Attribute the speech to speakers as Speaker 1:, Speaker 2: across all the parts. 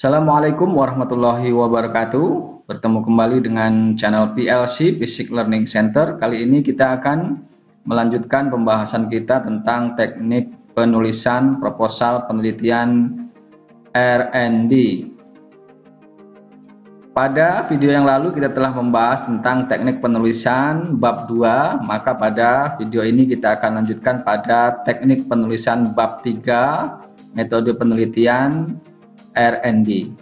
Speaker 1: Assalamualaikum warahmatullahi wabarakatuh. Bertemu kembali dengan channel PLC Basic Learning Center. Kali ini kita akan melanjutkan pembahasan kita tentang teknik penulisan proposal penelitian R&D. Pada video yang lalu kita telah membahas tentang teknik penulisan bab 2, maka pada video ini kita akan lanjutkan pada teknik penulisan bab 3, metode penelitian R&D.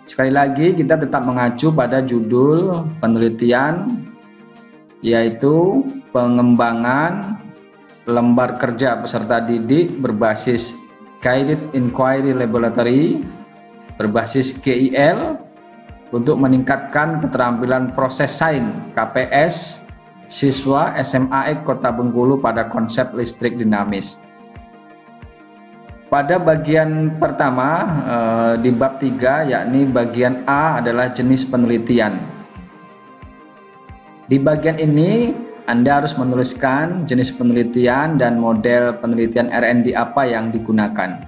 Speaker 1: Sekali lagi kita tetap mengacu pada judul penelitian, yaitu pengembangan lembar kerja peserta didik berbasis Guided Inquiry Laboratory berbasis GIL untuk meningkatkan keterampilan proses sains KPS siswa SMA Kota Bengkulu pada konsep listrik dinamis. Pada bagian pertama di bab 3, yakni bagian A adalah jenis penelitian. Di bagian ini Anda harus menuliskan jenis penelitian dan model penelitian R&D apa yang digunakan.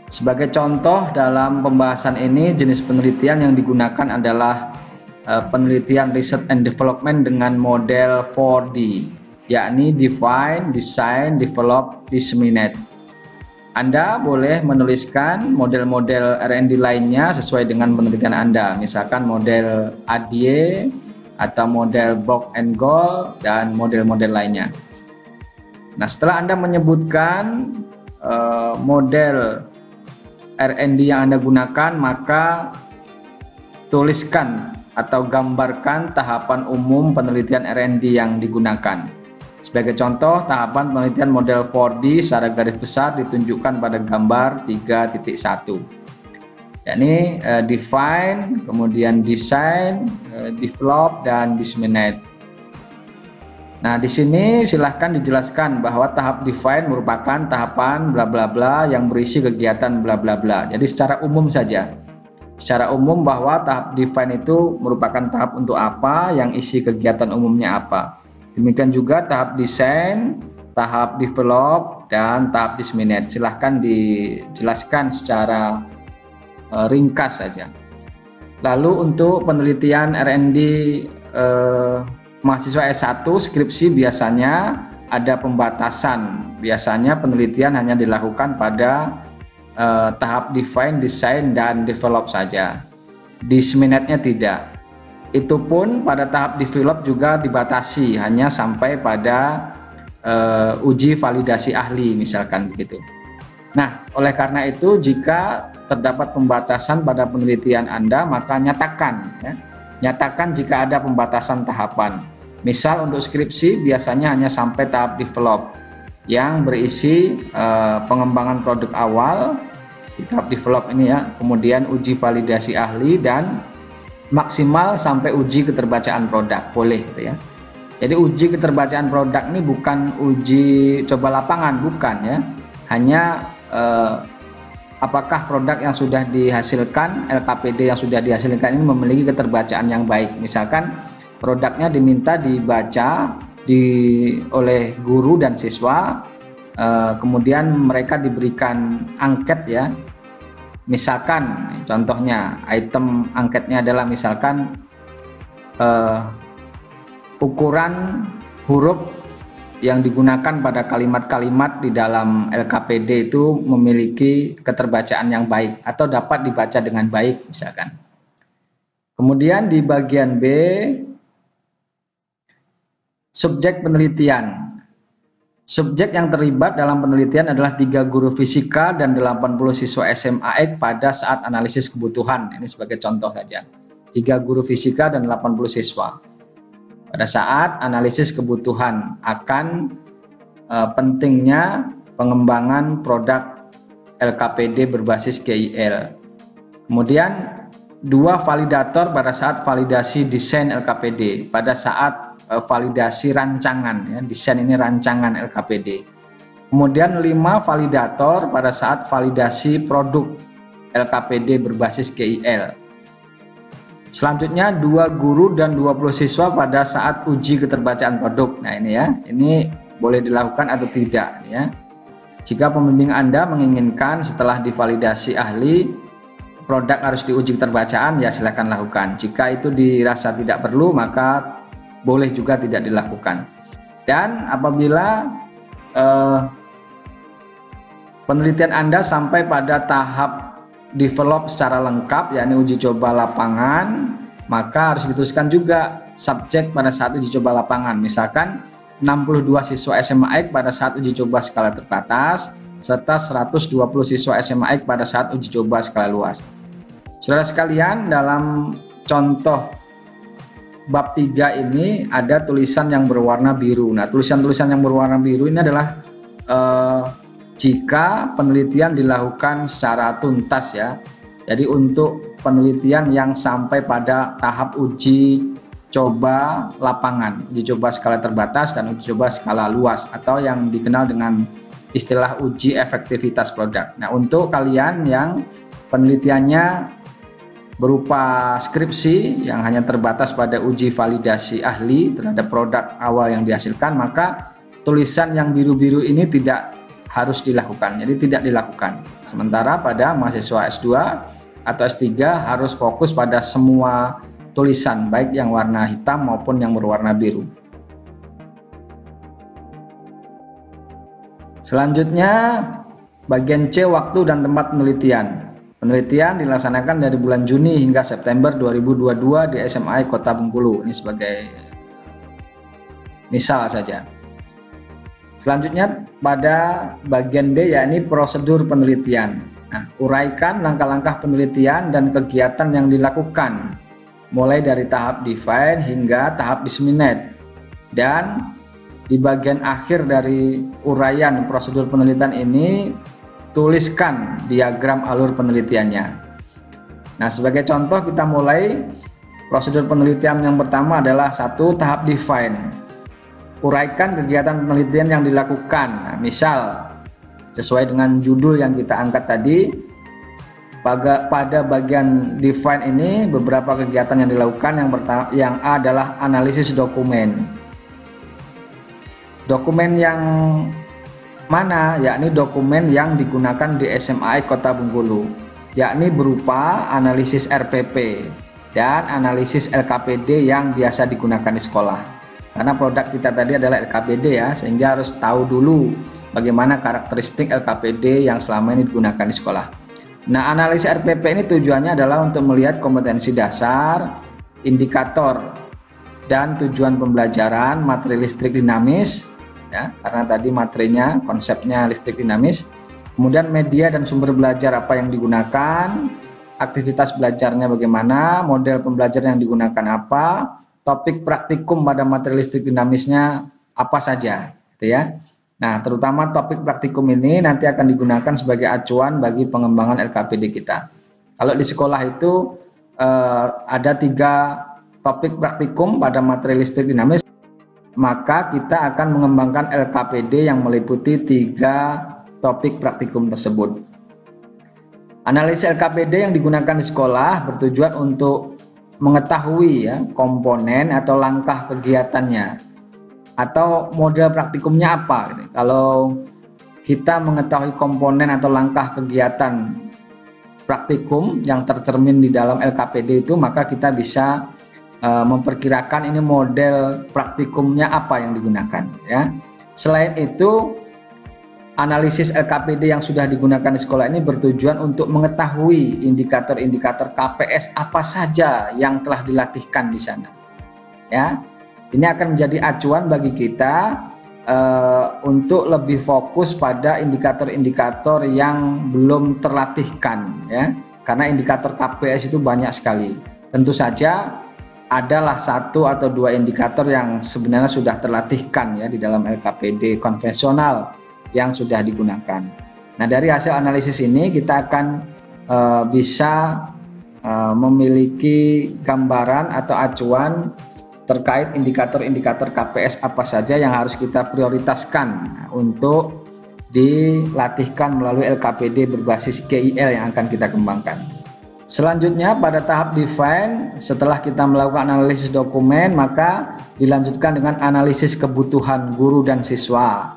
Speaker 1: Sebagai contoh dalam pembahasan ini, jenis penelitian yang digunakan adalah penelitian Research and Development dengan model 4D, yakni Define, Design, Develop, Disseminate. Anda boleh menuliskan model-model R&D lainnya sesuai dengan penelitian Anda, misalkan model ADIE atau model Box and Goal dan model-model lainnya. Nah, setelah Anda menyebutkan model R&D yang Anda gunakan, maka tuliskan atau gambarkan tahapan umum penelitian R&D yang digunakan. Sebagai contoh, tahapan penelitian model 4D secara garis besar ditunjukkan pada gambar 3.1, yakni define, kemudian design, develop, dan disseminate. Nah, di sini silahkan dijelaskan bahwa tahap define merupakan tahapan bla bla bla yang berisi kegiatan bla bla bla. Jadi secara umum saja. Secara umum bahwa tahap define itu merupakan tahap untuk apa, yang isi kegiatan umumnya apa. Demikian juga tahap desain, tahap develop, dan tahap disseminate. Silahkan dijelaskan secara ringkas saja. Lalu untuk penelitian R&D mahasiswa S1 skripsi biasanya ada pembatasan. Biasanya penelitian hanya dilakukan pada tahap define, design, dan develop saja. Disseminate-nya tidak. Itu pun pada tahap develop juga dibatasi, hanya sampai pada uji validasi ahli misalkan begitu. Nah, oleh karena itu jika terdapat pembatasan pada penelitian Anda, maka nyatakan ya. Nyatakan jika ada pembatasan tahapan. Misal untuk skripsi biasanya hanya sampai tahap develop yang berisi pengembangan produk awal di tahap develop ini ya, kemudian uji validasi ahli dan maksimal sampai uji keterbacaan produk, boleh gitu ya. Jadi uji keterbacaan produk ini bukan uji coba lapangan, bukan ya. Hanya apakah produk yang sudah dihasilkan, LKPD yang sudah dihasilkan ini memiliki keterbacaan yang baik. Misalkan produknya diminta dibaca oleh guru dan siswa, kemudian mereka diberikan angket ya. Misalkan contohnya item angketnya adalah misalkan ukuran huruf yang digunakan pada kalimat-kalimat di dalam LKPD itu memiliki keterbacaan yang baik atau dapat dibaca dengan baik misalkan. Kemudian di bagian B, subjek penelitian. Subjek yang terlibat dalam penelitian adalah 3 guru fisika dan 80 siswa SMA pada saat analisis kebutuhan. Ini sebagai contoh saja. 3 guru fisika dan 80 siswa pada saat analisis kebutuhan akan pentingnya pengembangan produk LKPD berbasis GIL. Kemudian 2 validator pada saat validasi desain LKPD, pada saat validasi rancangan ya, desain ini rancangan LKPD. Kemudian 5 validator pada saat validasi produk LKPD berbasis GIL. Selanjutnya 2 guru dan 20 siswa pada saat uji keterbacaan produk. Nah ini ya, ini boleh dilakukan atau tidak ya. Jika pembimbing Anda menginginkan setelah divalidasi ahli produk harus diuji keterbacaan, ya silakan lakukan. Jika itu dirasa tidak perlu, maka boleh juga tidak dilakukan. Dan apabila penelitian Anda sampai pada tahap develop secara lengkap, yakni uji coba lapangan, maka harus dituliskan juga subjek pada saat uji coba lapangan. Misalkan 62 siswa SMA pada saat uji coba skala terbatas, serta 120 siswa SMA pada saat uji coba skala luas. Saudara sekalian, dalam contoh bab 3 ini ada tulisan yang berwarna biru. Nah, tulisan-tulisan yang berwarna biru ini adalah jika penelitian dilakukan secara tuntas ya. Jadi untuk penelitian yang sampai pada tahap uji coba lapangan, uji coba skala terbatas dan uji coba skala luas, atau yang dikenal dengan istilah uji efektivitas produk. Nah, untuk kalian yang penelitiannya berupa skripsi yang hanya terbatas pada uji validasi ahli terhadap produk awal yang dihasilkan, maka tulisan yang biru-biru ini tidak harus dilakukan, jadi tidak dilakukan. Sementara pada mahasiswa S2 atau S3 harus fokus pada semua tulisan, baik yang warna hitam maupun yang berwarna biru. Selanjutnya, bagian C, waktu dan tempat penelitian. Penelitian dilaksanakan dari bulan Juni hingga September 2022 di SMA Kota Bengkulu. Ini sebagai misal saja. Selanjutnya pada bagian D, yakni prosedur penelitian. Nah, uraikan langkah-langkah penelitian dan kegiatan yang dilakukan, mulai dari tahap define hingga tahap disseminate. Dan di bagian akhir dari uraian prosedur penelitian ini, tuliskan diagram alur penelitiannya. Nah, sebagai contoh kita mulai prosedur penelitian yang pertama adalah 1. Tahap define. Uraikan kegiatan penelitian yang dilakukan. Nah, misal sesuai dengan judul yang kita angkat tadi, pada bagian define ini beberapa kegiatan yang dilakukan. Yang A adalah analisis dokumen. Dokumen yang mana? Yakni dokumen yang digunakan di SMA Kota Bengkulu, yakni berupa analisis RPP dan analisis LKPD yang biasa digunakan di sekolah. Karena produk kita tadi adalah LKPD ya, sehingga harus tahu dulu bagaimana karakteristik LKPD yang selama ini digunakan di sekolah. Nah, analisis RPP ini tujuannya adalah untuk melihat kompetensi dasar, indikator, dan tujuan pembelajaran materi listrik dinamis, ya, karena tadi materinya konsepnya listrik dinamis. Kemudian media dan sumber belajar apa yang digunakan, aktivitas belajarnya bagaimana, model pembelajaran yang digunakan apa, topik praktikum pada materi listrik dinamisnya apa saja, gitu ya. Nah, terutama topik praktikum ini nanti akan digunakan sebagai acuan bagi pengembangan LKPD kita. Kalau di sekolah itu ada 3 topik praktikum pada materi listrik dinamis, maka kita akan mengembangkan LKPD yang meliputi 3 topik praktikum tersebut. Analisis LKPD yang digunakan di sekolah bertujuan untuk mengetahui ya komponen atau langkah kegiatannya atau model praktikumnya apa gitu. Kalau kita mengetahui komponen atau langkah kegiatan praktikum yang tercermin di dalam LKPD itu, maka kita bisa memperkirakan ini model praktikumnya apa yang digunakan ya. Selain itu, analisis LKPD yang sudah digunakan di sekolah ini bertujuan untuk mengetahui indikator-indikator KPS apa saja yang telah dilatihkan di sana. Ya, ini akan menjadi acuan bagi kita untuk lebih fokus pada indikator-indikator yang belum terlatihkan, ya. Karena indikator KPS itu banyak sekali. Tentu saja adalah 1 atau 2 indikator yang sebenarnya sudah terlatihkan ya di dalam LKPD konvensional yang sudah digunakan. Nah, dari hasil analisis ini kita akan bisa memiliki gambaran atau acuan terkait indikator-indikator KPS apa saja yang harus kita prioritaskan untuk dilatihkan melalui LKPD berbasis GIL yang akan kita kembangkan. Selanjutnya pada tahap define, setelah kita melakukan analisis dokumen, maka dilanjutkan dengan analisis kebutuhan guru dan siswa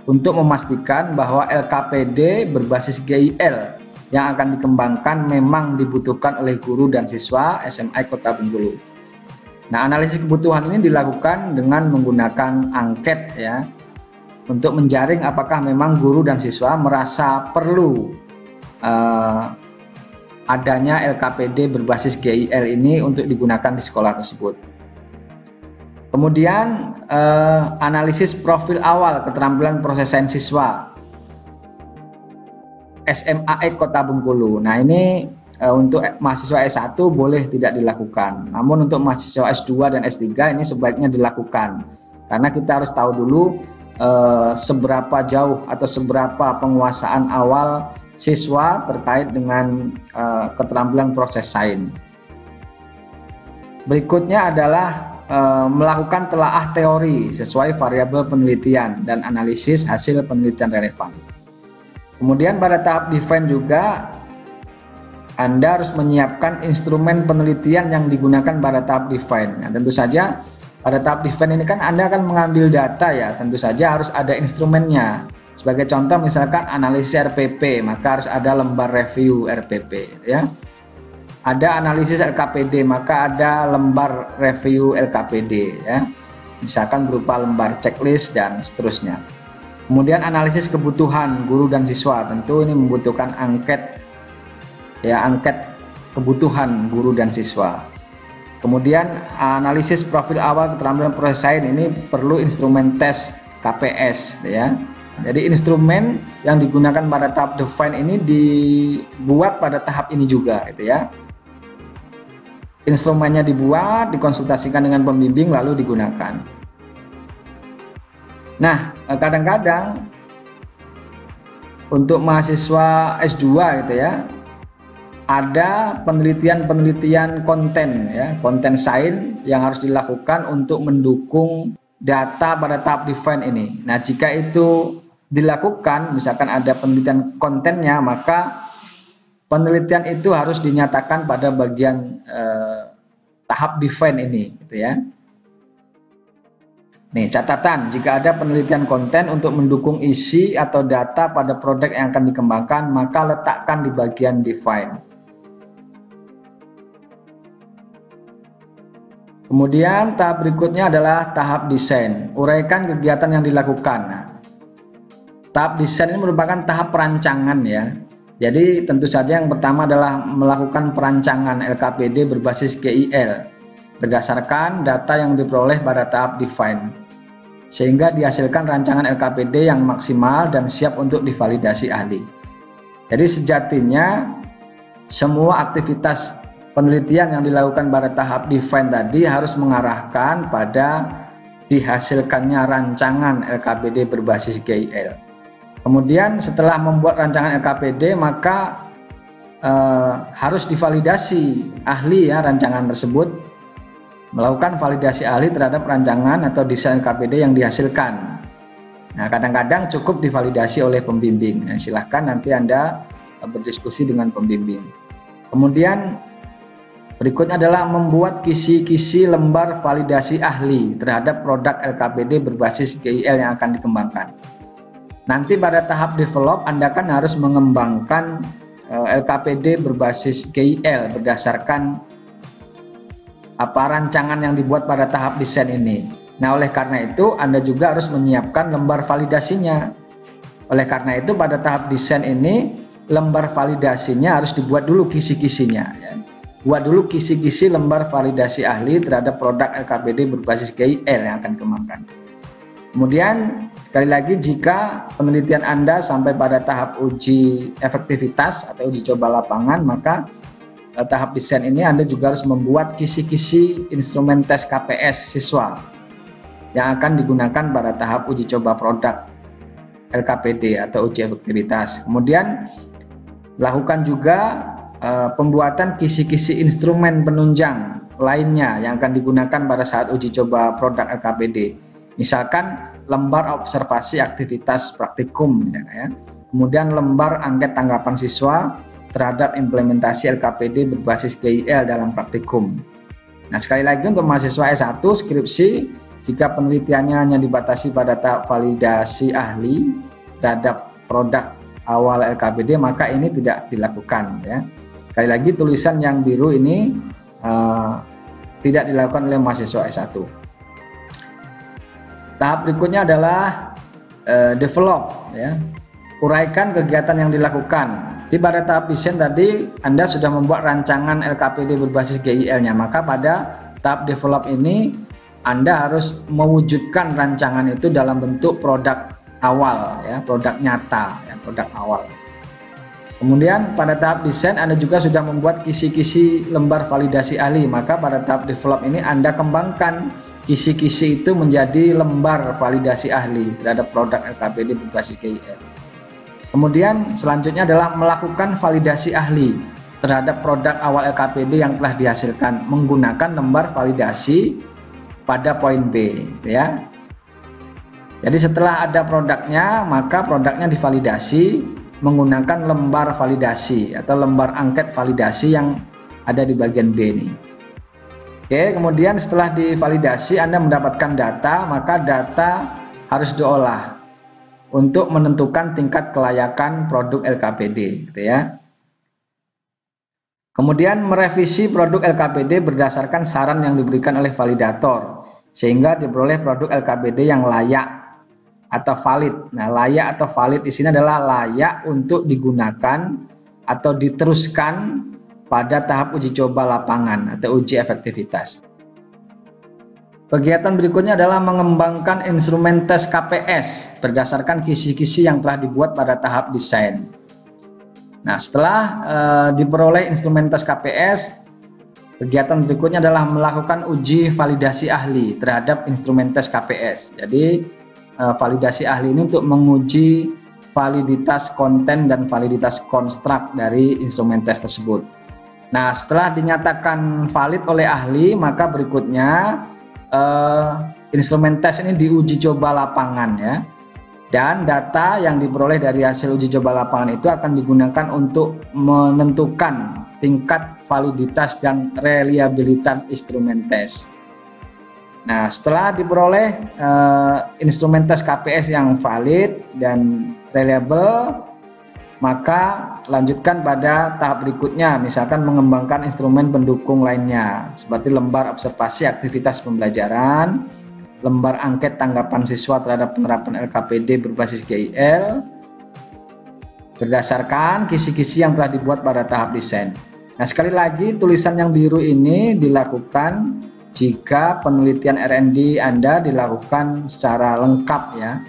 Speaker 1: untuk memastikan bahwa LKPD berbasis GIL yang akan dikembangkan memang dibutuhkan oleh guru dan siswa SMA Kota Bengkulu. Nah, analisis kebutuhan ini dilakukan dengan menggunakan angket ya, untuk menjaring apakah memang guru dan siswa merasa perlu adanya LKPD berbasis GIL ini untuk digunakan di sekolah tersebut. Kemudian analisis profil awal keterampilan proses sains siswa SMAE Kota Bengkulu. Nah, ini untuk mahasiswa S1 boleh tidak dilakukan. Namun untuk mahasiswa S2 dan S3 ini sebaiknya dilakukan. Karena kita harus tahu dulu seberapa jauh atau seberapa penguasaan awal siswa terkait dengan keterampilan proses sains. Berikutnya adalah melakukan telaah teori sesuai variabel penelitian dan analisis hasil penelitian relevan. Kemudian pada tahap define juga Anda harus menyiapkan instrumen penelitian yang digunakan pada tahap define. Nah, tentu saja pada tahap define ini kan Anda akan mengambil data ya, tentu saja harus ada instrumennya. Sebagai contoh misalkan analisis RPP, maka harus ada lembar review RPP ya. Ada analisis LKPD, maka ada lembar review LKPD ya. Misalkan berupa lembar checklist dan seterusnya. Kemudian analisis kebutuhan guru dan siswa, tentu ini membutuhkan angket ya, angket kebutuhan guru dan siswa. Kemudian analisis profil awal keterampilan proses sains ini perlu instrumen tes KPS ya. Jadi instrumen yang digunakan pada tahap define ini dibuat pada tahap ini juga gitu ya. Instrumennya dibuat, dikonsultasikan dengan pembimbing lalu digunakan. Nah, kadang-kadang untuk mahasiswa S2 gitu ya, ada penelitian-penelitian konten ya, konten sains yang harus dilakukan untuk mendukung data pada tahap define ini. Nah, jika itu dilakukan, misalkan ada penelitian kontennya, maka penelitian itu harus dinyatakan pada bagian tahap define ini gitu ya. Nih, catatan, jika ada penelitian konten untuk mendukung isi atau data pada produk yang akan dikembangkan, maka letakkan di bagian define. Kemudian tahap berikutnya adalah tahap desain. Uraikan kegiatan yang dilakukan. Nah, tahap desain ini merupakan tahap perancangan ya. Jadi tentu saja yang pertama adalah melakukan perancangan LKPD berbasis GIL berdasarkan data yang diperoleh pada tahap define, sehingga dihasilkan rancangan LKPD yang maksimal dan siap untuk divalidasi ahli. Jadi sejatinya semua aktivitas penelitian yang dilakukan pada tahap define tadi harus mengarahkan pada dihasilkannya rancangan LKPD berbasis GIL. Kemudian setelah membuat rancangan LKPD maka harus divalidasi ahli ya rancangan tersebut, melakukan validasi ahli terhadap rancangan atau desain LKPD yang dihasilkan. Nah, kadang-kadang cukup divalidasi oleh pembimbing. Nah, silahkan nanti Anda berdiskusi dengan pembimbing. Kemudian berikutnya adalah membuat kisi-kisi lembar validasi ahli terhadap produk LKPD berbasis GIL yang akan dikembangkan. Nanti pada tahap develop Anda kan harus mengembangkan LKPD berbasis GIL berdasarkan rancangan yang dibuat pada tahap desain ini. Nah, oleh karena itu Anda juga harus menyiapkan lembar validasinya. Oleh karena itu pada tahap desain ini lembar validasinya harus dibuat dulu kisi-kisinya ya. Buat dulu kisi-kisi lembar validasi ahli terhadap produk LKPD berbasis GIL yang akan dikembangkan. Kemudian sekali lagi, jika penelitian Anda sampai pada tahap uji efektivitas atau uji coba lapangan, maka tahap desain ini Anda juga harus membuat kisi-kisi instrumen tes KPS siswa yang akan digunakan pada tahap uji coba produk LKPD atau uji efektivitas. Kemudian lakukan juga pembuatan kisi-kisi instrumen penunjang lainnya yang akan digunakan pada saat uji coba produk LKPD. Misalkan lembar observasi aktivitas praktikum ya. Kemudian lembar angket tanggapan siswa terhadap implementasi LKPD berbasis GIL dalam praktikum. Nah, sekali lagi untuk mahasiswa S1 skripsi, jika penelitiannya hanya dibatasi pada tahap validasi ahli terhadap produk awal LKPD, maka ini tidak dilakukan ya. Sekali lagi tulisan yang biru ini tidak dilakukan oleh mahasiswa S1. Tahap berikutnya adalah develop ya. Uraikan kegiatan yang dilakukan. Di pada tahap desain tadi Anda sudah membuat rancangan LKPD berbasis GIL-nya, maka pada tahap develop ini Anda harus mewujudkan rancangan itu dalam bentuk produk awal ya, produk nyata ya, produk awal. Kemudian pada tahap desain Anda juga sudah membuat kisi-kisi lembar validasi ahli, maka pada tahap develop ini Anda kembangkan kisi-kisi itu menjadi lembar validasi ahli terhadap produk LKPD berbasis GIL. Kemudian selanjutnya adalah melakukan validasi ahli terhadap produk awal LKPD yang telah dihasilkan menggunakan lembar validasi pada poin B ya. Jadi setelah ada produknya, maka produknya divalidasi menggunakan lembar validasi atau lembar angket validasi yang ada di bagian B ini. Oke, kemudian setelah divalidasi Anda mendapatkan data, maka data harus diolah untuk menentukan tingkat kelayakan produk LKPD gitu ya. Kemudian merevisi produk LKPD berdasarkan saran yang diberikan oleh validator sehingga diperoleh produk LKPD yang layak atau valid. Nah, layak atau valid di sini adalah layak untuk digunakan atau diteruskan pada tahap uji coba lapangan atau uji efektivitas. Kegiatan berikutnya adalah mengembangkan instrumen tes KPS berdasarkan kisi-kisi yang telah dibuat pada tahap desain. Nah, setelah diperoleh instrumen tes KPS, kegiatan berikutnya adalah melakukan uji validasi ahli terhadap instrumen tes KPS. Jadi, validasi ahli ini untuk menguji validitas konten dan validitas konstruk dari instrumen tes tersebut. Nah, setelah dinyatakan valid oleh ahli, maka berikutnya instrumen tes ini diuji coba lapangan ya, dan data yang diperoleh dari hasil uji coba lapangan itu akan digunakan untuk menentukan tingkat validitas dan reliabilitas instrumen tes. Nah, setelah diperoleh instrumen tes KPS yang valid dan reliable, maka lanjutkan pada tahap berikutnya, misalkan mengembangkan instrumen pendukung lainnya seperti lembar observasi aktivitas pembelajaran, lembar angket tanggapan siswa terhadap penerapan LKPD berbasis GIL berdasarkan kisi-kisi yang telah dibuat pada tahap desain. Nah, sekali lagi tulisan yang biru ini dilakukan jika penelitian R&D Anda dilakukan secara lengkap ya.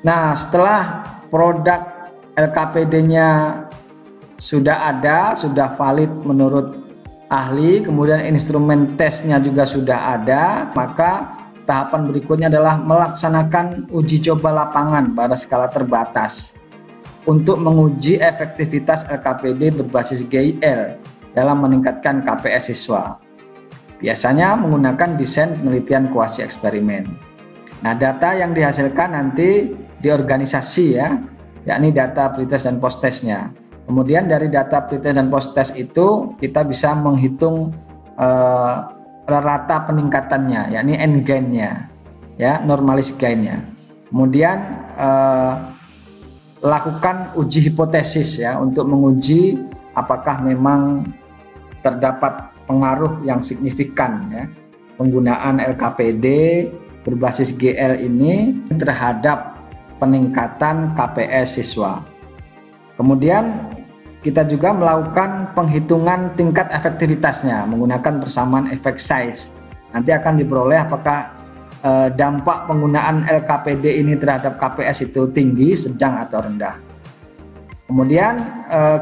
Speaker 1: Nah, setelah produk LKPD-nya sudah ada, sudah valid menurut ahli, kemudian instrumen tesnya juga sudah ada, maka tahapan berikutnya adalah melaksanakan uji coba lapangan pada skala terbatas untuk menguji efektivitas LKPD berbasis GIL dalam meningkatkan KPS siswa. Biasanya menggunakan desain penelitian kuasi eksperimen. Nah, data yang dihasilkan nanti di organisasi ya, yakni data pretest dan post testnya. Kemudian dari data pretest dan post test itu kita bisa menghitung rata peningkatannya, yakni end gain-nya, ya, normalis gain-nya. Kemudian lakukan uji hipotesis ya untuk menguji apakah memang terdapat pengaruh yang signifikan ya penggunaan LKPD berbasis GL ini terhadap peningkatan KPS siswa. Kemudian kita juga melakukan penghitungan tingkat efektivitasnya menggunakan persamaan effect size. Nanti akan diperoleh apakah dampak penggunaan LKPD ini terhadap KPS itu tinggi, sedang atau rendah. Kemudian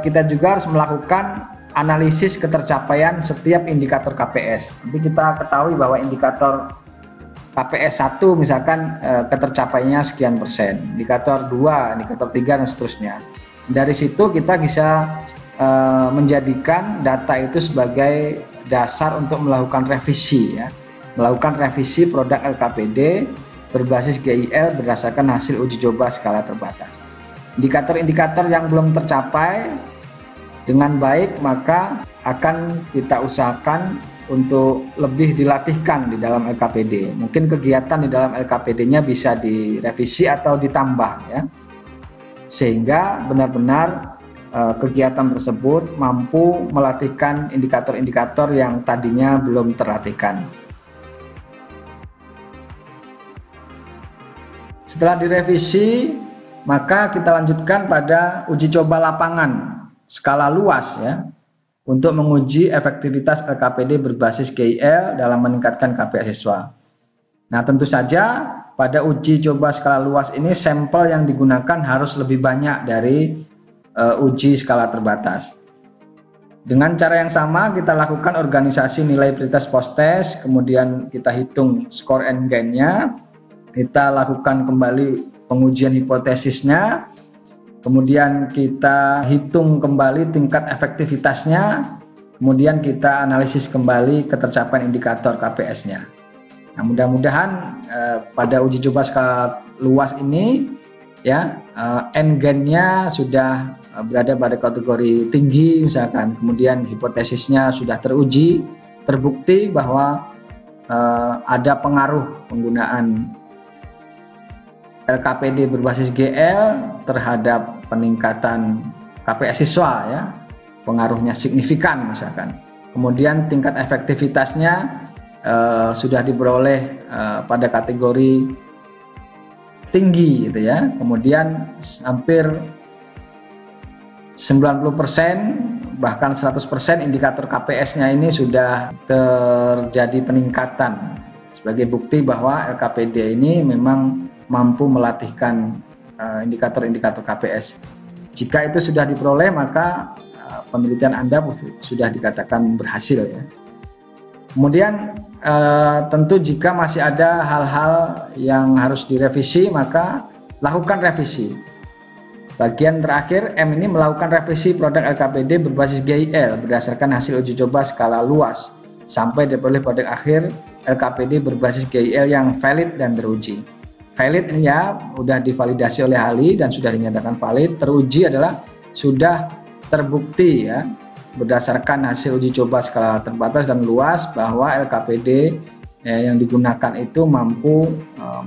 Speaker 1: kita juga harus melakukan analisis ketercapaian setiap indikator KPS. Nanti kita ketahui bahwa indikator KPS 1 misalkan ketercapaiannya sekian persen, indikator 2, indikator 3 dan seterusnya. Dari situ kita bisa menjadikan data itu sebagai dasar untuk melakukan revisi ya. Melakukan revisi produk LKPD berbasis GIL berdasarkan hasil uji coba skala terbatas. Indikator-indikator yang belum tercapai dengan baik maka akan kita usahakan untuk lebih dilatihkan di dalam LKPD. Mungkin kegiatan di dalam LKPD-nya bisa direvisi atau ditambah ya. sehingga benar-benar kegiatan tersebut mampu melatihkan indikator-indikator yang tadinya belum terlatihkan. Setelah direvisi, maka kita lanjutkan pada uji coba lapangan skala luas ya, untuk menguji efektivitas LKPD berbasis GIL dalam meningkatkan KPS siswa. Nah, tentu saja pada uji coba skala luas ini sampel yang digunakan harus lebih banyak dari uji skala terbatas. Dengan cara yang sama kita lakukan organisasi nilai pretest post-test, kemudian kita hitung skor and gain-nya, kita lakukan kembali pengujian hipotesisnya, kemudian kita hitung kembali tingkat efektivitasnya, kemudian kita analisis kembali ketercapaian indikator KPS-nya. Nah, mudah-mudahan pada uji coba skala luas ini ya end gain-nya sudah berada pada kategori tinggi misalkan, kemudian hipotesisnya sudah teruji, terbukti bahwa ada pengaruh penggunaan LKPD berbasis GL terhadap peningkatan KPS siswa ya, pengaruhnya signifikan misalkan. Kemudian tingkat efektivitasnya sudah diperoleh pada kategori tinggi gitu ya. Kemudian hampir 90% bahkan 100% indikator KPS-nya ini sudah terjadi peningkatan, sebagai bukti bahwa LKPD ini memang mampu melatihkan indikator-indikator KPS. Jika itu sudah diperoleh, maka penelitian Anda sudah dikatakan berhasil ya. Kemudian tentu jika masih ada hal-hal yang harus direvisi, maka lakukan revisi. Bagian terakhir, M ini melakukan revisi produk LKPD berbasis GIL berdasarkan hasil uji coba skala luas sampai diperoleh produk akhir LKPD berbasis GIL yang valid dan teruji. Valid ya sudah divalidasi oleh ahli dan sudah dinyatakan valid. Teruji adalah sudah terbukti ya berdasarkan hasil uji coba skala terbatas dan luas bahwa LKPD yang digunakan itu mampu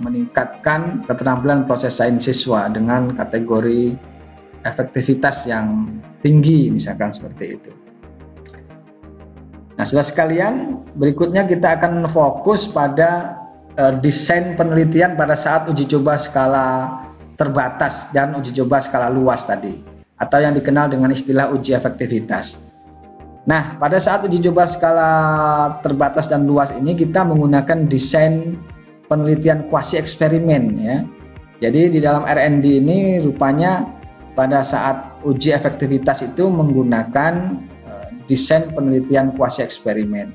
Speaker 1: meningkatkan keterampilan proses sains siswa dengan kategori efektivitas yang tinggi misalkan seperti itu. Nah, saudara sekalian, berikutnya kita akan fokus pada desain penelitian pada saat uji coba skala terbatas dan uji coba skala luas tadi, atau yang dikenal dengan istilah uji efektivitas. Nah, pada saat uji coba skala terbatas dan luas ini kita menggunakan desain penelitian kuasi eksperimen ya. Jadi di dalam R&D ini rupanya pada saat uji efektivitas itu menggunakan desain penelitian kuasi eksperimen.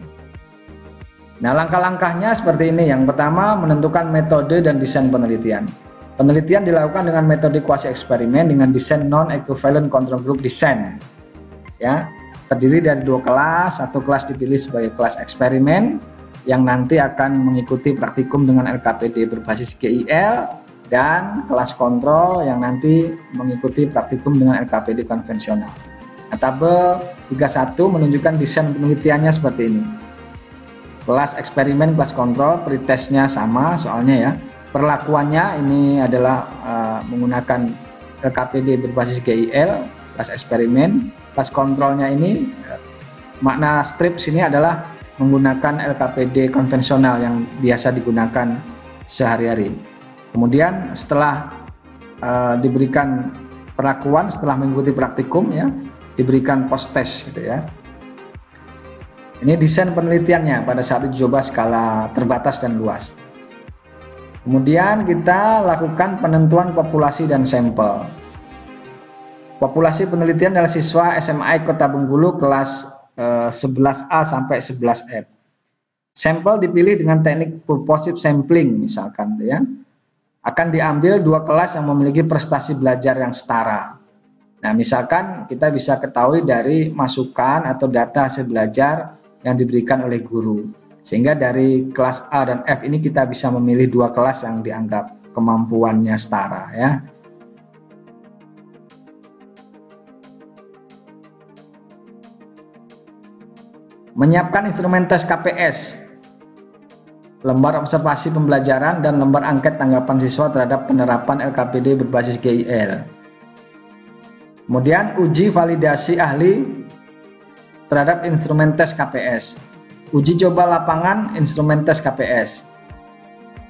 Speaker 1: Nah, langkah-langkahnya seperti ini. Yang pertama, menentukan metode dan desain penelitian. Penelitian dilakukan dengan metode kuasi eksperimen dengan desain non-equivalent control group design. Ya, terdiri dari 2 kelas. Satu kelas dipilih sebagai kelas eksperimen yang nanti akan mengikuti praktikum dengan LKPD berbasis GIL, dan kelas kontrol yang nanti mengikuti praktikum dengan LKPD konvensional. Nah, tabel 31 menunjukkan desain penelitiannya seperti ini. Kelas eksperimen, kelas kontrol, pretestnya sama soalnya ya. Perlakuannya ini adalah menggunakan LKPD berbasis GIL, kelas eksperimen. Kelas kontrolnya ini makna strip sini adalah menggunakan LKPD konvensional yang biasa digunakan sehari-hari. Kemudian setelah diberikan perlakuan, setelah mengikuti praktikum ya, diberikan post test gitu ya. Ini desain penelitiannya pada saat uji coba skala terbatas dan luas. Kemudian kita lakukan penentuan populasi dan sampel. Populasi penelitian adalah siswa SMA Kota Bengkulu kelas 11A sampai 11F. Sampel dipilih dengan teknik purposive sampling misalkan ya. Akan diambil 2 kelas yang memiliki prestasi belajar yang setara. Nah, misalkan kita bisa ketahui dari masukan atau data hasil belajar yang diberikan oleh guru. Sehingga dari kelas A dan F ini kita bisa memilih 2 kelas yang dianggap kemampuannya setara ya. Menyiapkan instrumen tes KPS, lembar observasi pembelajaran dan lembar angket tanggapan siswa terhadap penerapan LKPD berbasis GIL. Kemudian uji validasi ahli terhadap instrumen tes KPS. Uji coba lapangan instrumen tes KPS.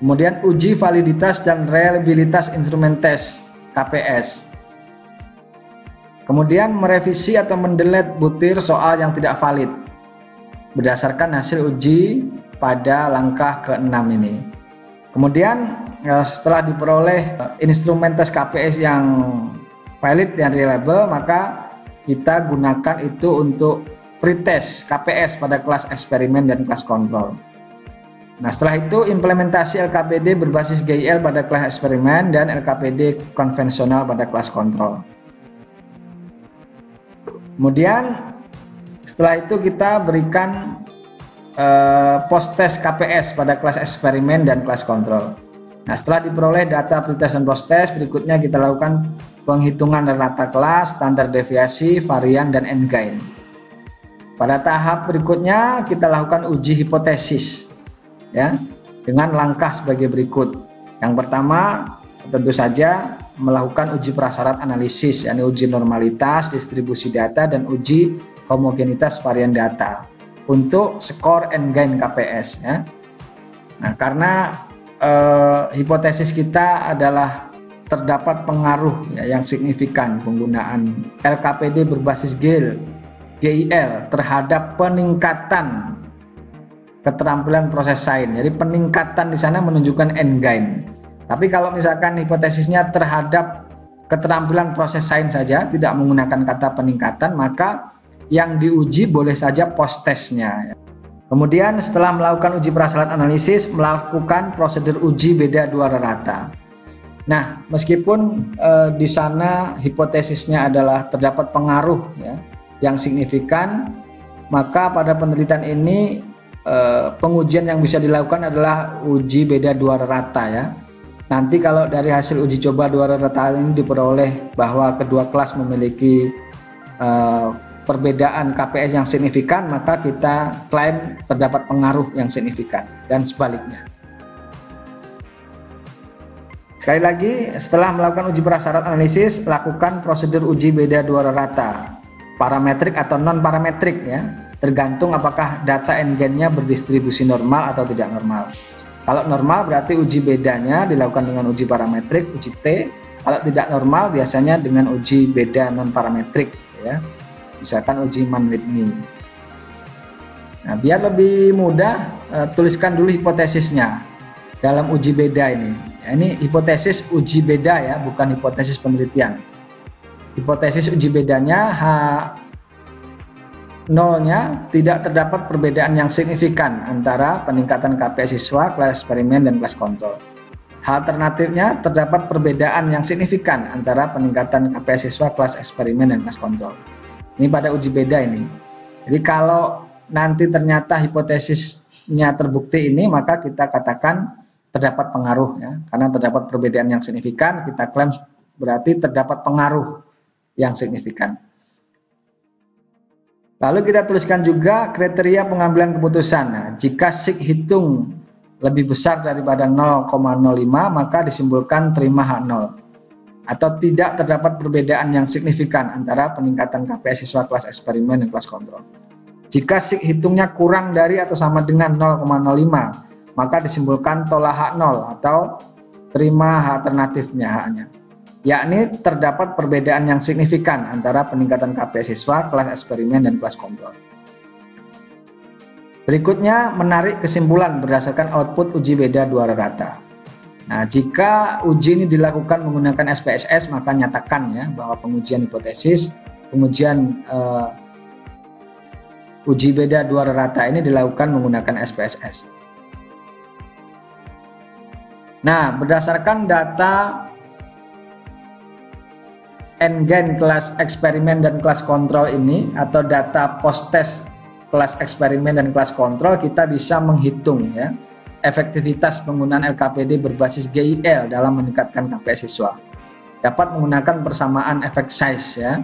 Speaker 1: Kemudian uji validitas dan reliabilitas instrumen tes KPS. Kemudian merevisi atau mendelete butir soal yang tidak valid berdasarkan hasil uji pada langkah ke-6 ini. Kemudian setelah diperoleh instrumen tes KPS yang valid dan reliable, maka kita gunakan itu untuk pretest KPS pada kelas eksperimen dan kelas kontrol. Nah, setelah itu implementasi LKPD berbasis GIL pada kelas eksperimen dan LKPD konvensional pada kelas kontrol. Kemudian setelah itu kita berikan post test KPS pada kelas eksperimen dan kelas kontrol. Nah, setelah diperoleh data pretest dan post test, berikutnya kita lakukan penghitungan rata kelas, standar deviasi, varian, dan endgain. Pada tahap berikutnya kita lakukan uji hipotesis, ya, dengan langkah sebagai berikut. Yang pertama tentu saja melakukan uji prasyarat analisis, yakni uji normalitas, distribusi data, dan uji homogenitas varian data untuk skor endgain KPS, ya. Nah, karena hipotesis kita adalah terdapat pengaruh, ya, yang signifikan penggunaan LKPD berbasis GIL terhadap peningkatan keterampilan proses sains. Jadi peningkatan di sana menunjukkan endgain. Tapi kalau misalkan hipotesisnya terhadap keterampilan proses sains saja, tidak menggunakan kata peningkatan, maka yang diuji boleh saja post testnya. Kemudian setelah melakukan uji prasyarat analisis, melakukan prosedur uji beda dua rata. Nah, meskipun di sana hipotesisnya adalah terdapat pengaruh, ya, yang signifikan, maka pada penelitian ini pengujian yang bisa dilakukan adalah uji beda dua rata, ya. Nanti kalau dari hasil uji coba dua rata ini diperoleh bahwa kedua kelas memiliki perbedaan KPS yang signifikan, maka kita klaim terdapat pengaruh yang signifikan, dan sebaliknya. Sekali lagi, setelah melakukan uji prasyarat analisis, lakukan prosedur uji beda dua rata, parametrik atau non parametrik, ya, tergantung apakah data endgainnya berdistribusi normal atau tidak normal. Kalau normal berarti uji bedanya dilakukan dengan uji parametrik, uji T. Kalau tidak normal biasanya dengan uji beda non parametrik, ya, misalkan uji Mann-Whitney. Nah, biar lebih mudah, tuliskan dulu hipotesisnya dalam uji beda ini. Ya, ini hipotesis uji beda, ya, bukan hipotesis penelitian. Hipotesis uji bedanya H0-nya tidak terdapat perbedaan yang signifikan antara peningkatan KPS siswa kelas eksperimen dan kelas kontrol. Alternatifnya terdapat perbedaan yang signifikan antara peningkatan KPS siswa kelas eksperimen dan kelas kontrol. Ini pada uji beda ini. Jadi kalau nanti ternyata hipotesisnya terbukti ini, maka kita katakan terdapat pengaruh, ya, karena terdapat perbedaan yang signifikan, kita klaim berarti terdapat pengaruh yang signifikan. Lalu kita tuliskan juga kriteria pengambilan keputusan. Nah, jika sig hitung lebih besar daripada 0,05, maka disimpulkan terima H0. Atau tidak terdapat perbedaan yang signifikan antara peningkatan KPS siswa kelas eksperimen dan kelas kontrol. Jika sig hitungnya kurang dari atau sama dengan 0,05, maka disimpulkan tolak H0 atau terima H alternatifnya H-nya. Yakni terdapat perbedaan yang signifikan antara peningkatan KPS siswa, kelas eksperimen, dan kelas kontrol. Berikutnya, menarik kesimpulan berdasarkan output uji beda dua rata. Nah, jika uji ini dilakukan menggunakan SPSS, maka nyatakan, ya, bahwa pengujian hipotesis, pengujian uji beda dua rata ini dilakukan menggunakan SPSS. Nah, berdasarkan data endgain kelas eksperimen dan kelas kontrol ini, atau data post test kelas eksperimen dan kelas kontrol, kita bisa menghitung, ya, efektivitas penggunaan LKPD berbasis GIL dalam meningkatkan KPS siswa. Dapat menggunakan persamaan effect size, ya.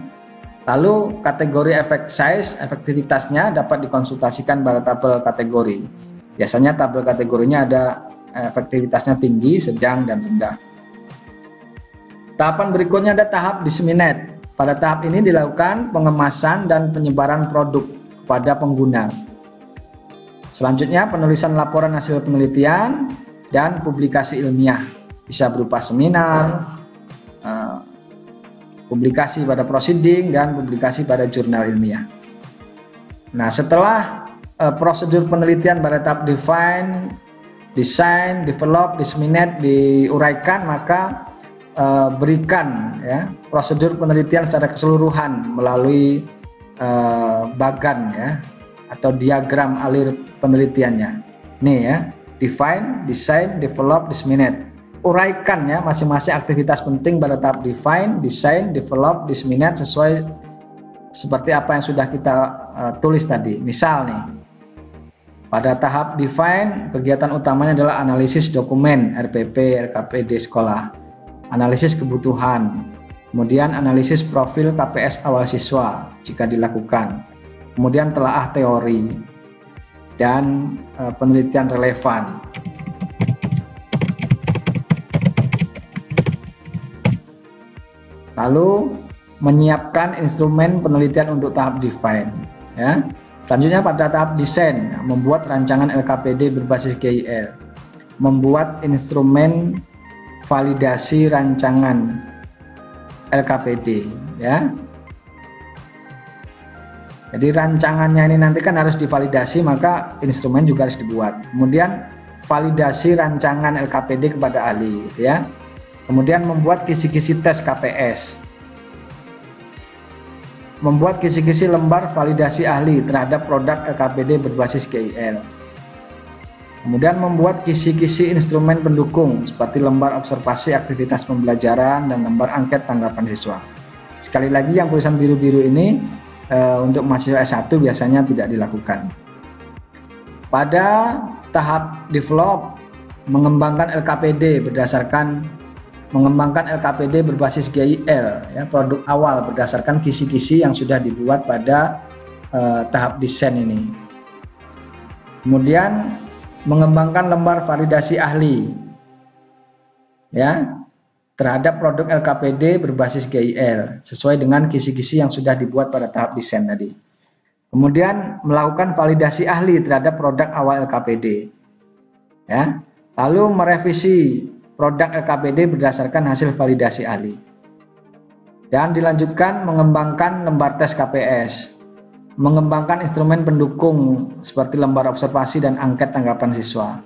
Speaker 1: Lalu kategori effect size, efektivitasnya dapat dikonsultasikan pada tabel kategori. Biasanya tabel kategorinya ada efektivitasnya tinggi, sedang, dan rendah. Tahapan berikutnya ada tahap disseminate, Pada tahap ini dilakukan pengemasan dan penyebaran produk kepada pengguna. Selanjutnya penulisan laporan hasil penelitian dan publikasi ilmiah, bisa berupa seminar, publikasi pada proceeding, dan publikasi pada jurnal ilmiah. Nah, setelah prosedur penelitian pada tahap define, design, develop, disseminate diuraikan, maka berikan ya prosedur penelitian secara keseluruhan melalui bagan ya atau diagram alir penelitiannya. Nih ya, define, design, develop, disseminate. Uraikan ya masing-masing aktivitas penting pada tahap define, design, develop, disseminate sesuai seperti apa yang sudah kita tulis tadi. Misal nih, pada tahap define, kegiatan utamanya adalah analisis dokumen RPP, LKPD sekolah, analisis kebutuhan, kemudian analisis profil KPS awal siswa jika dilakukan, kemudian telaah teori, dan penelitian relevan. Lalu menyiapkan instrumen penelitian untuk tahap define ya. Selanjutnya pada tahap desain, membuat rancangan LKPD berbasis GIL, membuat instrumen validasi rancangan LKPD ya. Jadi rancangannya ini nanti kan harus divalidasi, maka instrumen juga harus dibuat. Kemudian validasi rancangan LKPD kepada ahli gitu ya. Kemudian membuat kisi-kisi tes KPS, membuat kisi-kisi lembar validasi ahli terhadap produk LKPD berbasis GIL. Kemudian membuat kisi-kisi instrumen pendukung seperti lembar observasi aktivitas pembelajaran dan lembar angket tanggapan siswa. Sekali lagi yang tulisan biru-biru ini untuk mahasiswa S1 biasanya tidak dilakukan. Pada tahap develop, mengembangkan LKPD berbasis GIL ya, produk awal berdasarkan kisi-kisi yang sudah dibuat pada tahap desain ini. Kemudian mengembangkan lembar validasi ahli ya terhadap produk LKPD berbasis GIL sesuai dengan kisi-kisi yang sudah dibuat pada tahap desain tadi. Kemudian melakukan validasi ahli terhadap produk awal LKPD ya. Lalu merevisi produk LKPD berdasarkan hasil validasi ahli. Dan dilanjutkan mengembangkan lembar tes KPS, mengembangkan instrumen pendukung seperti lembar observasi dan angket tanggapan siswa.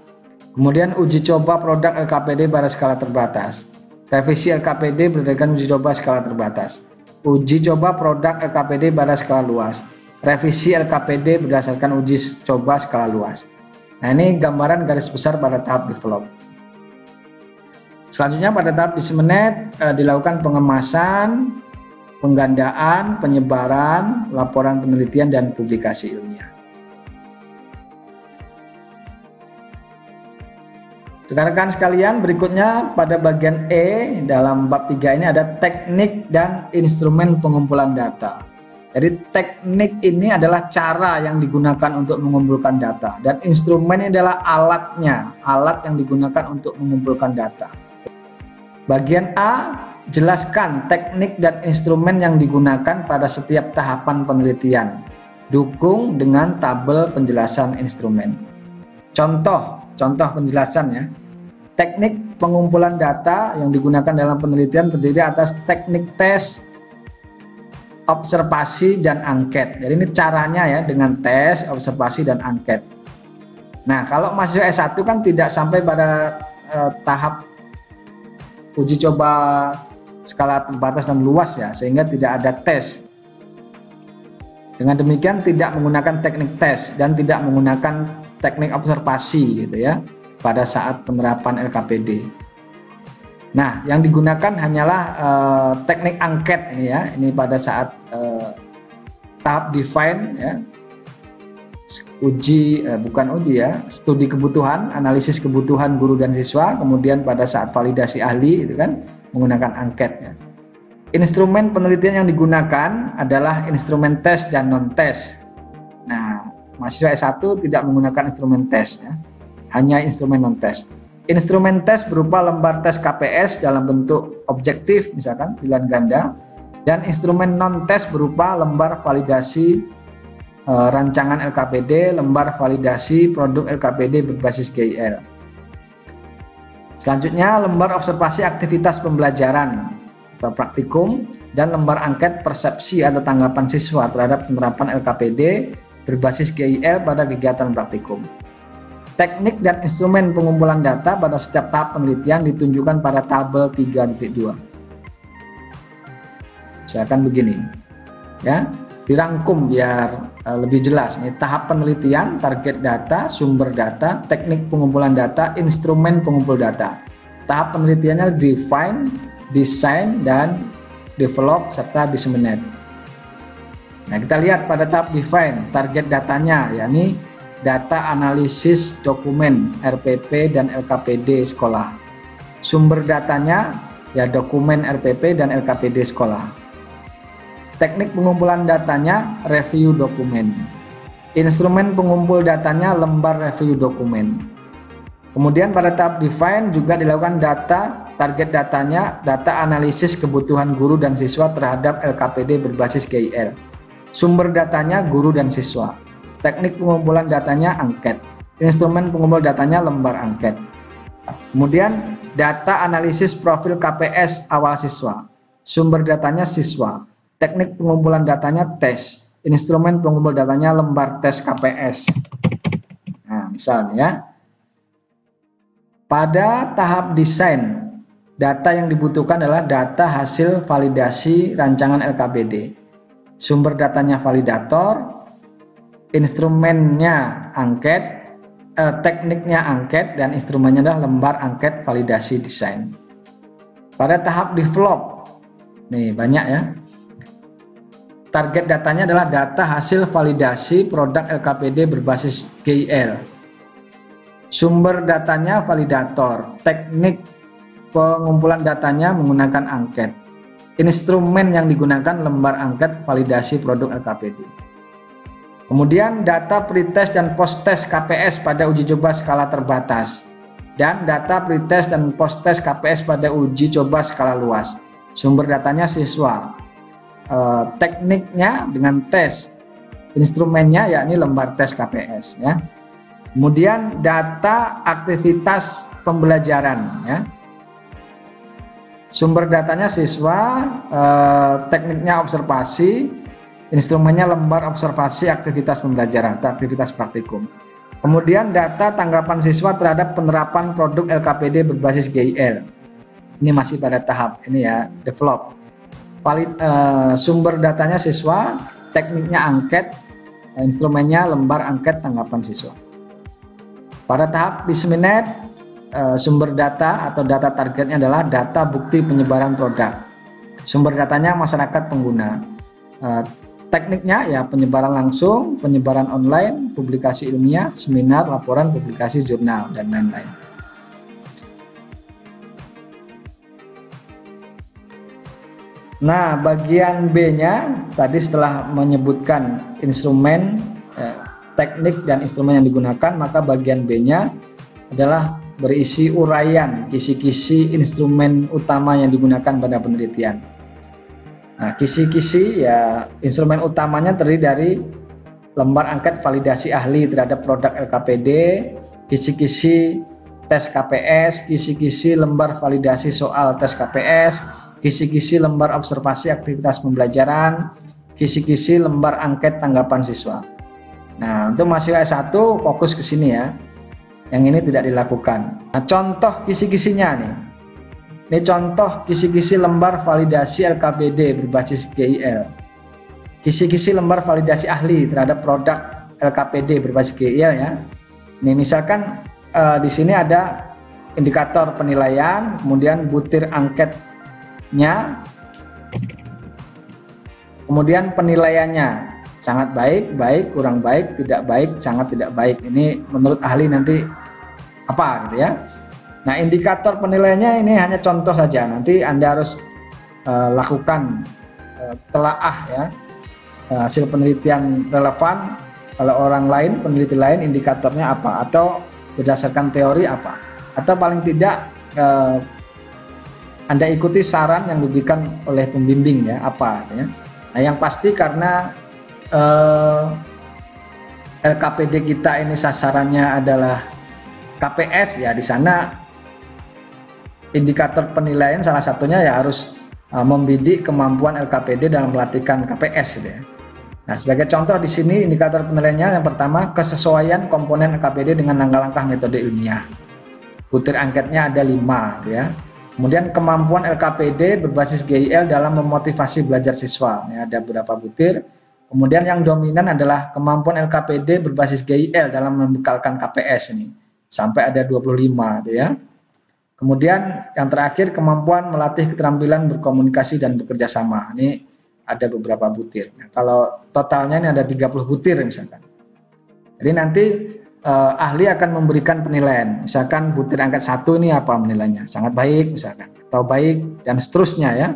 Speaker 1: Kemudian uji coba produk LKPD pada skala terbatas. Revisi LKPD berdasarkan uji coba skala terbatas. Uji coba produk LKPD pada skala luas. Revisi LKPD berdasarkan uji coba skala luas. Nah, ini gambaran garis besar pada tahap develop. Selanjutnya pada tahap disseminate dilakukan pengemasan, penggandaan, penyebaran, laporan penelitian, dan publikasi ilmiah. Rekan-rekan sekalian, berikutnya pada bagian E dalam bab 3 ini ada teknik dan instrumen pengumpulan data. Jadi teknik ini adalah cara yang digunakan untuk mengumpulkan data, dan instrumen ini adalah alatnya, alat yang digunakan untuk mengumpulkan data. Bagian A, jelaskan teknik dan instrumen yang digunakan pada setiap tahapan penelitian. Dukung dengan tabel penjelasan instrumen. Contoh penjelasannya. Teknik pengumpulan data yang digunakan dalam penelitian terdiri atas teknik tes, observasi, dan angket. Jadi ini caranya ya dengan tes, observasi, dan angket. Nah, kalau mahasiswa S1 kan tidak sampai pada tahap uji coba skala terbatas dan luas ya, sehingga tidak ada tes. Dengan demikian tidak menggunakan teknik tes dan tidak menggunakan teknik observasi gitu ya pada saat penerapan LKPD. Nah, yang digunakan hanyalah teknik angket ini ya, ini pada saat tahap define ya, studi kebutuhan, analisis kebutuhan guru dan siswa, kemudian pada saat validasi ahli itu kan menggunakan angket ya. Instrumen penelitian yang digunakan adalah instrumen tes dan non-tes. Nah, mahasiswa S1 tidak menggunakan instrumen tes ya, hanya instrumen non-tes. Instrumen tes berupa lembar tes KPS dalam bentuk objektif, misalkan pilihan ganda, Dan instrumen non-tes berupa lembar validasi rancangan LKPD, lembar validasi produk LKPD berbasis GIL. Selanjutnya, lembar observasi aktivitas pembelajaran atau praktikum dan lembar angket persepsi atau tanggapan siswa terhadap penerapan LKPD berbasis GIL pada kegiatan praktikum. Teknik dan instrumen pengumpulan data pada setiap tahap penelitian ditunjukkan pada tabel 3.2. Misalkan begini, ya, dirangkum biar lebih jelas. Ini tahap penelitian, target data, sumber data, teknik pengumpulan data, instrumen pengumpul data. Tahap penelitiannya define, design, dan develop serta disseminate. Nah, kita lihat pada tahap define, target datanya, yakni data analisis dokumen RPP dan LKPD sekolah. Sumber datanya ya dokumen RPP dan LKPD sekolah. Teknik pengumpulan datanya review dokumen. Instrumen pengumpul datanya lembar review dokumen. Kemudian pada tahap define juga dilakukan target datanya data analisis kebutuhan guru dan siswa terhadap LKPD berbasis GIL. Sumber datanya guru dan siswa. Teknik pengumpulan datanya angket. Instrumen pengumpul datanya lembar angket. Kemudian data analisis profil KPS awal siswa. Sumber datanya siswa. Teknik pengumpulan datanya tes. Instrumen pengumpul datanya lembar tes KPS. Nah, misalnya ya. Pada tahap desain, data yang dibutuhkan adalah data hasil validasi rancangan LKPD. Sumber datanya validator, instrumennya angket, tekniknya angket, dan instrumennya adalah lembar angket validasi desain. Pada tahap develop, nih banyak ya. Target datanya adalah data hasil validasi produk LKPD berbasis GIL. Sumber datanya validator. Teknik pengumpulan datanya menggunakan angket. Instrumen yang digunakan lembar angket validasi produk LKPD. Kemudian data pretest dan post-test KPS pada uji coba skala terbatas. Dan data pretest dan post-test KPS pada uji coba skala luas. Sumber datanya siswa. Tekniknya dengan tes, instrumennya yakni lembar tes KPS ya. Kemudian data aktivitas pembelajaran ya. Sumber datanya siswa, tekniknya observasi, instrumennya lembar observasi aktivitas pembelajaran atau aktivitas praktikum. Kemudian data tanggapan siswa terhadap penerapan produk LKPD berbasis GIL. Ini masih pada tahap ini ya, develop. Sumber datanya siswa, tekniknya angket, instrumennya lembar angket tanggapan siswa. Pada tahap disseminate, sumber data atau data targetnya adalah data bukti penyebaran produk. Sumber datanya masyarakat pengguna. Tekniknya ya penyebaran langsung, penyebaran online, publikasi ilmiah, seminar, laporan, publikasi jurnal, dan lain-lain. Nah, bagian B-nya tadi setelah menyebutkan instrumen, teknik dan instrumen yang digunakan, maka bagian B-nya adalah berisi uraian kisi-kisi instrumen utama yang digunakan pada penelitian. Nah, kisi-kisi ya instrumen utamanya terdiri dari lembar angket validasi ahli terhadap produk LKPD, kisi-kisi tes KPS, kisi-kisi lembar validasi soal tes KPS, kisi-kisi lembar observasi aktivitas pembelajaran, kisi-kisi lembar angket tanggapan siswa. Nah, untuk mahasiswa S1 fokus ke sini ya. Yang ini tidak dilakukan. Nah, contoh kisi-kisinya nih. Ini contoh kisi-kisi lembar validasi LKPD berbasis GIL. Kisi-kisi lembar validasi ahli terhadap produk LKPD berbasis GIL ya. Ini misalkan di sini ada indikator penilaian, kemudian butir angketnya, kemudian penilaiannya sangat baik, baik, kurang baik, tidak baik, sangat tidak baik. Ini menurut ahli nanti apa gitu ya. Nah, indikator penilaiannya ini hanya contoh saja. Nanti Anda harus lakukan telaah ya, hasil penelitian relevan. Kalau orang lain, peneliti lain indikatornya apa, atau berdasarkan teori apa, atau paling tidak Anda ikuti saran yang diberikan oleh pembimbing ya, apa ya. Nah, yang pasti karena LKPD kita ini sasarannya adalah KPS ya, di sana indikator penilaian salah satunya ya harus membidik kemampuan LKPD dalam melatihkan KPS gitu ya. Nah, sebagai contoh di sini indikator penilaiannya yang pertama kesesuaian komponen LKPD dengan langkah-langkah metode ilmiah. Butir angketnya ada 5 gitu ya. Kemudian kemampuan LKPD berbasis GIL dalam memotivasi belajar siswa. Ya, ada beberapa butir. Kemudian yang dominan adalah kemampuan LKPD berbasis GIL dalam membekalkan KPS ini. Sampai ada 25 gitu ya. Kemudian yang terakhir kemampuan melatih keterampilan berkomunikasi dan bekerja sama. Ini ada beberapa butir. Nah, kalau totalnya ini ada 30 butir misalkan. Jadi nanti ahli akan memberikan penilaian, misalkan butir angkat 1 ini apa penilaiannya, sangat baik misalkan, atau baik, dan seterusnya ya,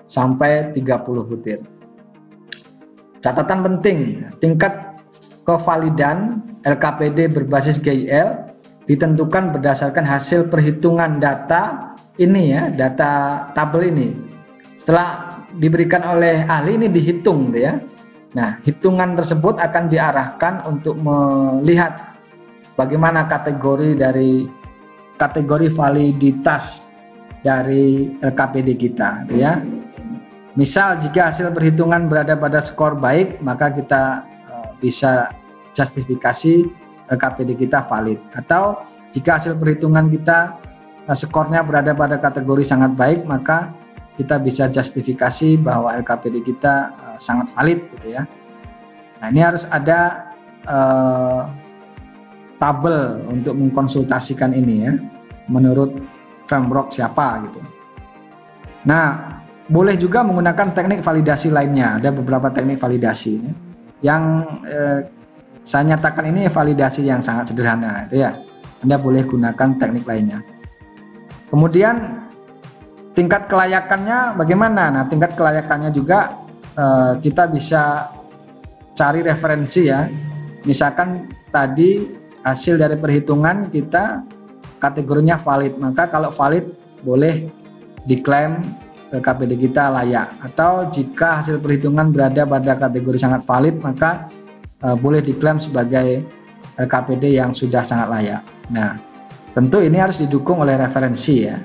Speaker 1: sampai 30 butir. Catatan penting, tingkat kevalidan LKPD berbasis GIL ditentukan berdasarkan hasil perhitungan data ini ya, data tabel ini. Setelah diberikan oleh ahli ini dihitung ya. Nah, hitungan tersebut akan diarahkan untuk melihat bagaimana kategori validitas dari LKPD kita ya. Misal jika hasil perhitungan berada pada skor baik, maka kita bisa justifikasi LKPD kita valid. Atau jika hasil perhitungan kita skornya berada pada kategori sangat baik, maka kita bisa justifikasi bahwa LKPD kita sangat valid gitu ya. Nah, ini harus ada tabel untuk mengkonsultasikan ini ya, menurut framework siapa gitu. Nah, boleh juga menggunakan teknik validasi lainnya. Ada beberapa teknik validasi ya. Yang saya nyatakan ini validasi yang sangat sederhana itu ya. Anda boleh gunakan teknik lainnya. Kemudian tingkat kelayakannya bagaimana? Nah, tingkat kelayakannya juga kita bisa cari referensi ya. Misalkan tadi hasil dari perhitungan kita kategorinya valid, maka kalau valid boleh diklaim LKPD kita layak. Atau jika hasil perhitungan berada pada kategori sangat valid, maka boleh diklaim sebagai LKPD yang sudah sangat layak. Nah, tentu ini harus didukung oleh referensi ya.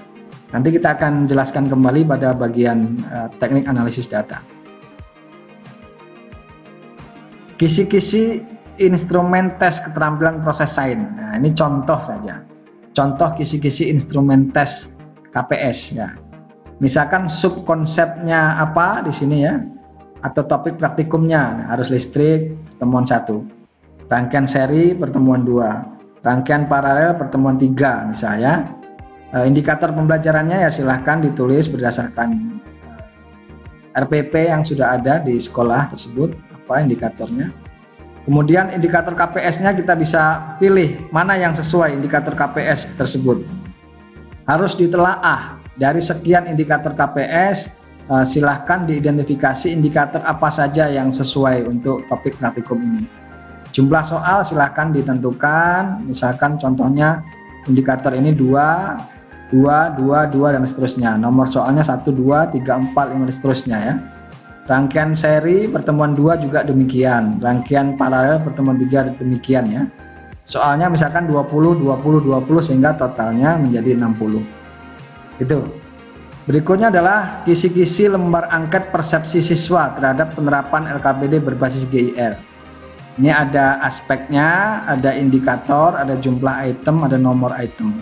Speaker 1: Nanti kita akan jelaskan kembali pada bagian teknik analisis data. Kisi-kisi instrumen tes keterampilan proses sains. Nah, ini contoh saja. Contoh kisi-kisi instrumen tes KPS ya. Misalkan subkonsepnya apa di sini ya, atau topik praktikumnya. Nah, arus listrik pertemuan 1, rangkaian seri pertemuan 2, rangkaian paralel pertemuan 3 misalnya. Indikator pembelajarannya ya silahkan ditulis berdasarkan RPP yang sudah ada di sekolah tersebut, apa indikatornya. Kemudian indikator KPS-nya kita bisa pilih mana yang sesuai indikator KPS tersebut. Harus ditelaah dari sekian indikator KPS, silahkan diidentifikasi indikator apa saja yang sesuai untuk topik praktikum ini. Jumlah soal silahkan ditentukan, misalkan contohnya indikator ini 2, 2, 2, 2 dan seterusnya. Nomor soalnya 1, 2, 3, 4, 5 dan seterusnya ya. Rangkaian seri pertemuan 2 juga demikian, rangkaian paralel pertemuan 3 demikian ya. Soalnya misalkan 20, 20, 20 sehingga totalnya menjadi 60. Itu. Berikutnya adalah kisi-kisi lembar angket persepsi siswa terhadap penerapan LKPD berbasis GIL. Ini ada aspeknya, ada indikator, ada jumlah item, ada nomor item.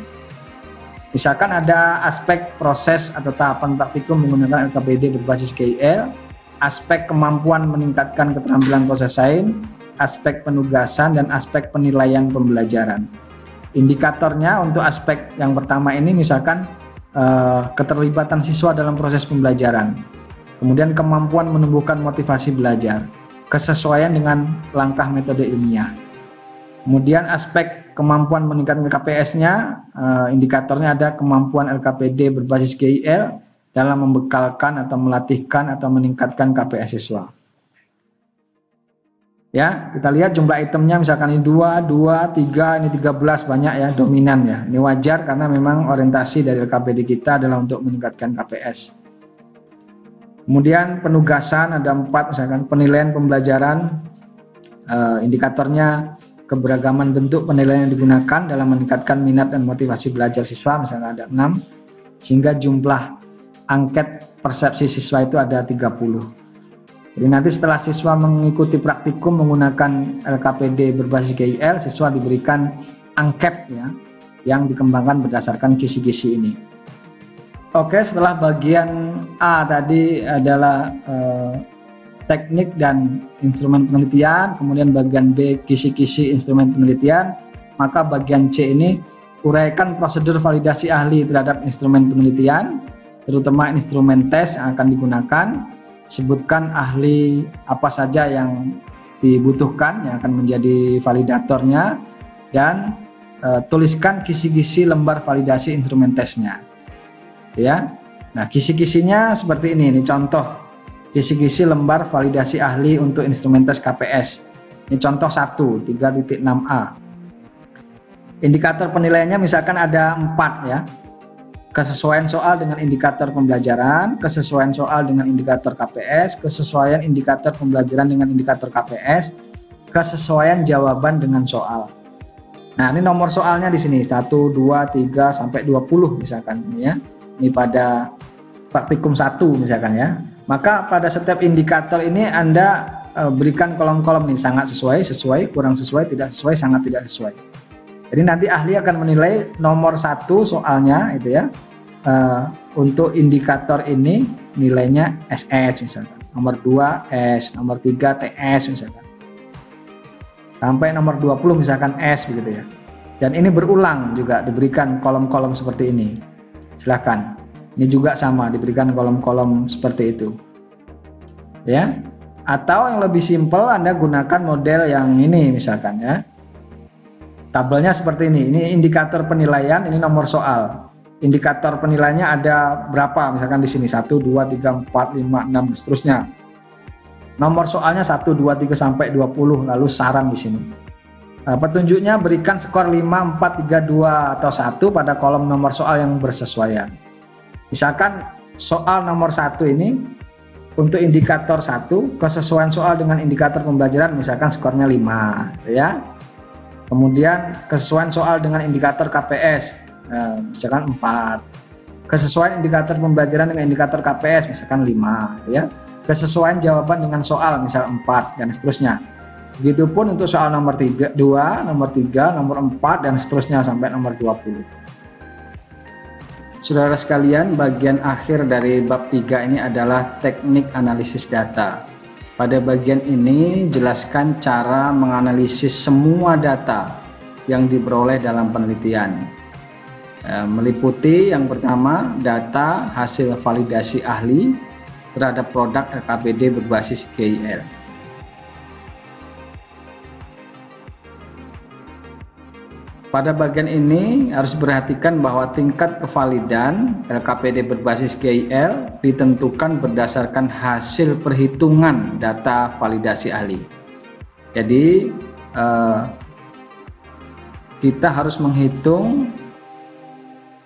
Speaker 1: Misalkan ada aspek proses atau tahapan praktikum menggunakan LKPD berbasis GIL, aspek kemampuan meningkatkan keterampilan proses sains, aspek penugasan, dan aspek penilaian pembelajaran. Indikatornya untuk aspek yang pertama ini misalkan keterlibatan siswa dalam proses pembelajaran, kemudian kemampuan menumbuhkan motivasi belajar, kesesuaian dengan langkah metode ilmiah. Kemudian aspek kemampuan meningkatkan KPS-nya, indikatornya ada kemampuan LKPD berbasis GIL dalam membekalkan atau melatihkan atau meningkatkan KPS siswa. Ya, kita lihat jumlah itemnya misalkan ini 2, 3, ini 13 banyak ya, dominan ya. Ini wajar karena memang orientasi dari LKPD kita adalah untuk meningkatkan KPS. Kemudian penugasan ada 4 misalkan penilaian pembelajaran, indikatornya keberagaman bentuk penilaian yang digunakan dalam meningkatkan minat dan motivasi belajar siswa misalkan ada 6, sehingga jumlah angket persepsi siswa itu ada 30. Jadi nanti setelah siswa mengikuti praktikum menggunakan LKPD berbasis GIL, siswa diberikan angket ya, yang dikembangkan berdasarkan kisi-kisi ini. Oke, setelah bagian A tadi adalah teknik dan instrumen penelitian, kemudian bagian B kisi-kisi instrumen penelitian, maka bagian C ini uraikan prosedur validasi ahli terhadap instrumen penelitian, terutama instrumen tes yang akan digunakan. Sebutkan ahli apa saja yang dibutuhkan yang akan menjadi validatornya, dan tuliskan kisi-kisi lembar validasi instrumen tesnya ya. Nah, kisi-kisinya seperti ini contoh kisi-kisi lembar validasi ahli untuk instrumen tes KPS. Ini contoh 1 3.6a. Indikator penilaiannya misalkan ada 4 ya. Kesesuaian soal dengan indikator pembelajaran, kesesuaian soal dengan indikator KPS, kesesuaian indikator pembelajaran dengan indikator KPS, kesesuaian jawaban dengan soal. Nah, ini nomor soalnya di sini 1, 2, 3 sampai 20 misalkan ini ya. Ini pada praktikum 1 misalkan ya. Maka pada setiap indikator ini Anda berikan kolom-kolom nih, sangat sesuai, sesuai, kurang sesuai, tidak sesuai, sangat tidak sesuai. Jadi nanti ahli akan menilai nomor 1 soalnya itu ya. Untuk indikator ini nilainya SS misalkan, nomor 2 S, nomor 3 TS misalkan, sampai nomor 20 misalkan S begitu ya. Dan ini berulang juga diberikan kolom-kolom seperti ini. Silahkan. Ini juga sama diberikan kolom-kolom seperti itu. Ya. Atau yang lebih simpel Anda gunakan model yang ini misalkan ya. Tabelnya seperti ini. Ini indikator penilaian, ini nomor soal. Indikator penilaiannya ada berapa? Misalkan di sini 1, 2, 3, 4, 5, 6 seterusnya. Nomor soalnya 1, 2, 3 sampai 20, lalu saran di sini. Petunjuknya berikan skor 5, 4, 3, 2 atau 1 pada kolom nomor soal yang bersesuaian. Misalkan soal nomor 1 ini untuk indikator 1, kesesuaian soal dengan indikator pembelajaran misalkan skornya 5 ya. Kemudian kesesuaian soal dengan indikator KPS misalkan 4. Kesesuaian indikator pembelajaran dengan indikator KPS misalkan 5 ya. Kesesuaian jawaban dengan soal misal 4 dan seterusnya. Begitupun untuk soal nomor 2, nomor 3, nomor 4 dan seterusnya sampai nomor 20. Saudara sekalian, bagian akhir dari bab 3 ini adalah teknik analisis data. Pada bagian ini jelaskan cara menganalisis semua data yang diperoleh dalam penelitian. Meliputi yang pertama data hasil validasi ahli terhadap produk LKPD berbasis GIL. Pada bagian ini harus diperhatikan bahwa tingkat kevalidan LKPD berbasis GIL ditentukan berdasarkan hasil perhitungan data validasi ahli. Jadi kita harus menghitung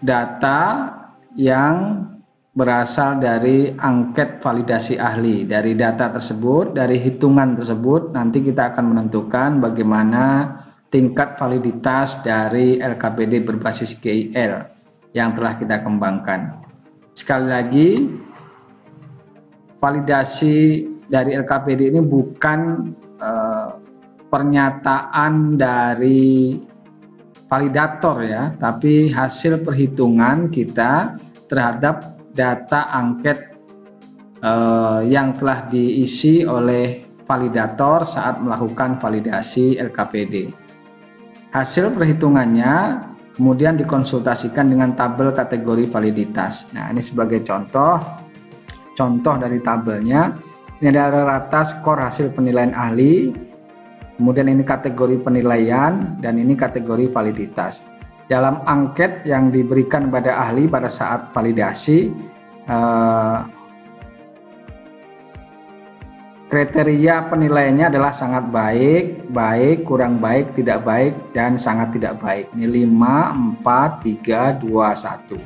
Speaker 1: data yang berasal dari angket validasi ahli. Dari data tersebut, dari hitungan tersebut, nanti kita akan menentukan bagaimana tingkat validitas dari LKPD berbasis GIL yang telah kita kembangkan. Sekali lagi, validasi dari LKPD ini bukan pernyataan dari validator ya, tapi hasil perhitungan kita terhadap data angket yang telah diisi oleh validator saat melakukan validasi LKPD. Hasil perhitungannya kemudian dikonsultasikan dengan tabel kategori validitas. Nah, ini sebagai contoh dari tabelnya. Ini adalah rata skor hasil penilaian ahli, kemudian ini kategori penilaian, dan ini kategori validitas. Dalam angket yang diberikan pada ahli pada saat validasi, kriteria penilaiannya adalah sangat baik, baik, kurang baik, tidak baik, dan sangat tidak baik. Ini 5, 4, 3, 2, 1.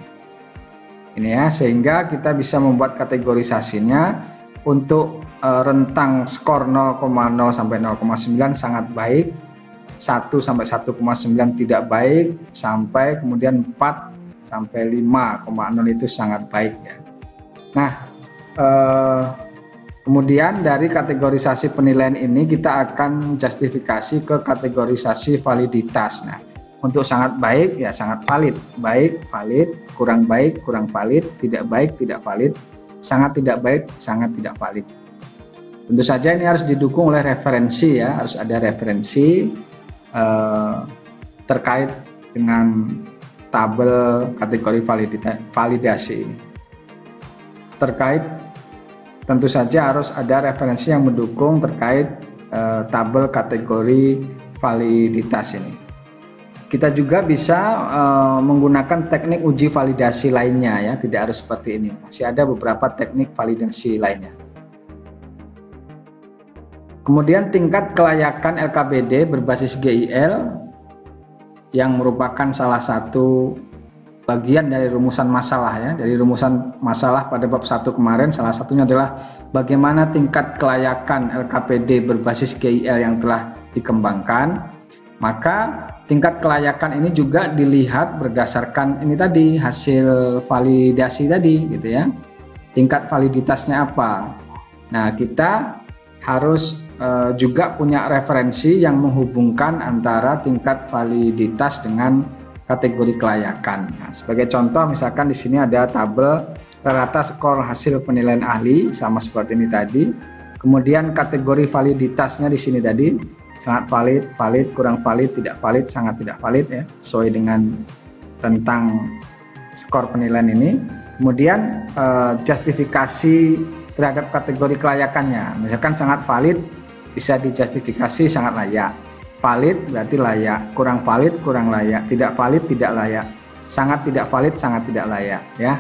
Speaker 1: Ini ya, sehingga kita bisa membuat kategorisasinya untuk rentang skor 0,0 sampai 0,9 sangat baik, 1 sampai 1,9 tidak baik, sampai kemudian 4 sampai 5,0 itu sangat baik ya. Nah, kemudian dari kategorisasi penilaian ini kita akan justifikasi ke kategorisasi validitas. Nah, untuk sangat baik ya sangat valid, baik valid, kurang baik kurang valid, tidak baik tidak valid, sangat tidak baik sangat tidak valid. Tentu saja ini harus didukung oleh referensi ya, harus ada referensi terkait dengan tabel kategori validasi ini. Tentu saja harus ada referensi yang mendukung terkait tabel kategori validitas ini. Kita juga bisa menggunakan teknik uji validasi lainnya ya, tidak harus seperti ini. Masih ada beberapa teknik validasi lainnya. Kemudian tingkat kelayakan LKPD berbasis GIL yang merupakan salah satu bagian dari rumusan masalah ya, dari rumusan masalah pada bab 1 kemarin. Salah satunya adalah bagaimana tingkat kelayakan LKPD berbasis GIL yang telah dikembangkan. Maka tingkat kelayakan ini juga dilihat berdasarkan ini tadi, hasil validasi tadi gitu ya. Tingkat validitasnya apa? Nah, kita harus juga punya referensi yang menghubungkan antara tingkat validitas dengan kategori kelayakan. Nah, sebagai contoh misalkan di sini ada tabel rata skor hasil penilaian ahli sama seperti ini tadi. Kemudian kategori validitasnya di sini tadi sangat valid, valid, kurang valid, tidak valid, sangat tidak valid ya, sesuai dengan tentang skor penilaian ini. Kemudian justifikasi terhadap kategori kelayakannya. Misalkan sangat valid bisa dijustifikasi sangat layak. Valid berarti layak, kurang valid kurang layak, tidak valid tidak layak, sangat tidak valid sangat tidak layak ya.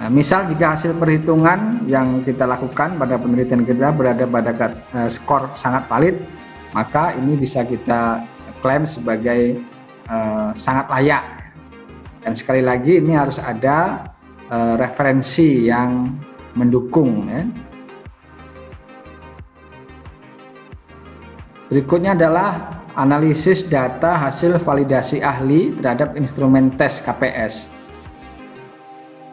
Speaker 1: Nah, misal jika hasil perhitungan yang kita lakukan pada penelitian kita berada pada skor sangat valid, maka ini bisa kita klaim sebagai sangat layak. Dan sekali lagi ini harus ada referensi yang mendukung ya. Berikutnya adalah analisis data hasil validasi ahli terhadap instrumen tes KPS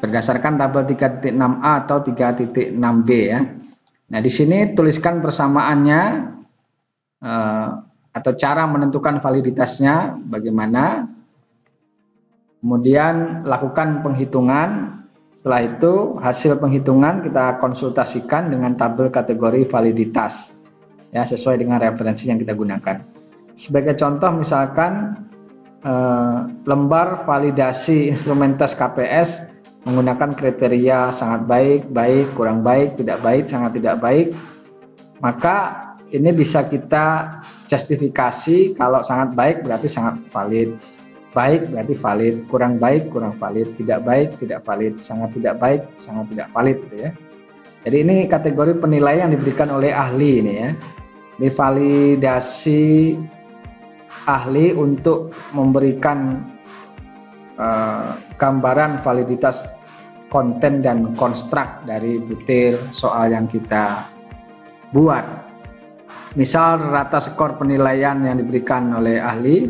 Speaker 1: berdasarkan tabel 3.6a atau 3.6b ya. Nah, di sini tuliskan persamaannya atau cara menentukan validitasnya bagaimana. Kemudian lakukan penghitungan. Setelah itu hasil penghitungan kita konsultasikan dengan tabel kategori validitas ya, sesuai dengan referensi yang kita gunakan. Sebagai contoh misalkan lembar validasi instrumen tes KPS menggunakan kriteria sangat baik, baik, kurang baik, tidak baik, sangat tidak baik. Maka ini bisa kita justifikasi. Kalau sangat baik berarti sangat valid, baik berarti valid, kurang baik kurang valid, tidak baik tidak valid, sangat tidak baik sangat tidak valid gitu ya. Jadi ini kategori penilaian yang diberikan oleh ahli ini ya. Ini validasi ahli untuk memberikan gambaran validitas konten dan konstruk dari butir soal yang kita buat. Misal rata skor penilaian yang diberikan oleh ahli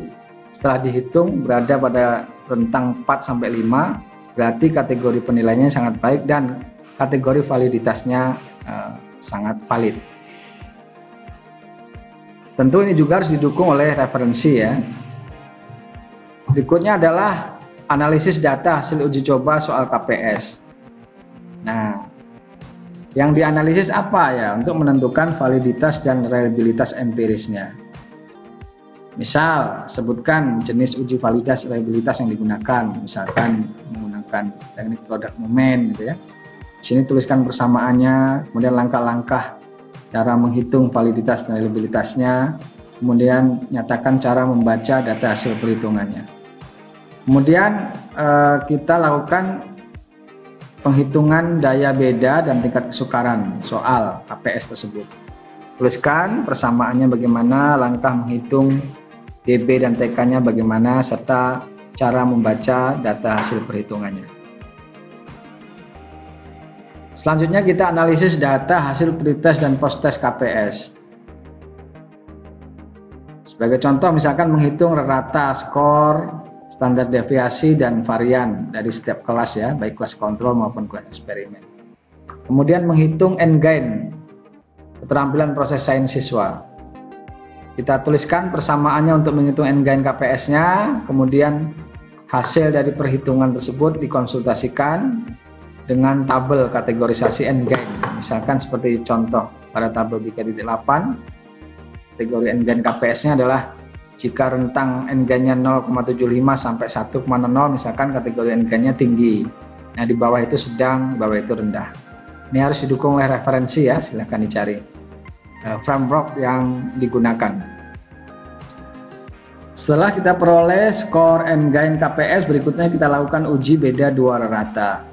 Speaker 1: setelah dihitung berada pada rentang 4 sampai 5, berarti kategori penilaiannya sangat baik dan kategori validitasnya sangat valid. Tentu ini juga harus didukung oleh referensi ya. Berikutnya adalah analisis data hasil uji coba soal KPS. Nah, yang dianalisis apa ya untuk menentukan validitas dan reliabilitas empirisnya. Misal, sebutkan jenis uji validitas reliabilitas yang digunakan, misalkan menggunakan teknik product moment gitu ya. Di sini tuliskan persamaannya, kemudian langkah-langkah cara menghitung validitas dan reliabilitasnya, kemudian nyatakan cara membaca data hasil perhitungannya. Kemudian kita lakukan penghitungan daya beda dan tingkat kesukaran soal KPS tersebut. Tuliskan persamaannya bagaimana, langkah menghitung DB dan TK-nya bagaimana, serta cara membaca data hasil perhitungannya. Selanjutnya kita analisis data hasil pretest dan post-test KPS. Sebagai contoh, misalkan menghitung rata, skor, standar deviasi, dan varian dari setiap kelas ya, baik kelas kontrol maupun kelas eksperimen. Kemudian menghitung endgain, keterampilan proses sains siswa. Kita tuliskan persamaannya untuk menghitung endgain KPS-nya, kemudian hasil dari perhitungan tersebut dikonsultasikan dengan tabel kategorisasi endgain. Misalkan seperti contoh pada tabel 3.8, kategori endgain KPS-nya adalah jika rentang endgainnya 0,75 sampai 1,00, misalkan kategori endgainnya tinggi. Nah, di bawah itu sedang, di bawah itu rendah. Ini harus didukung oleh referensi ya, silahkan dicari framework yang digunakan. Setelah kita peroleh skor endgain KPS, berikutnya kita lakukan uji beda dua rata.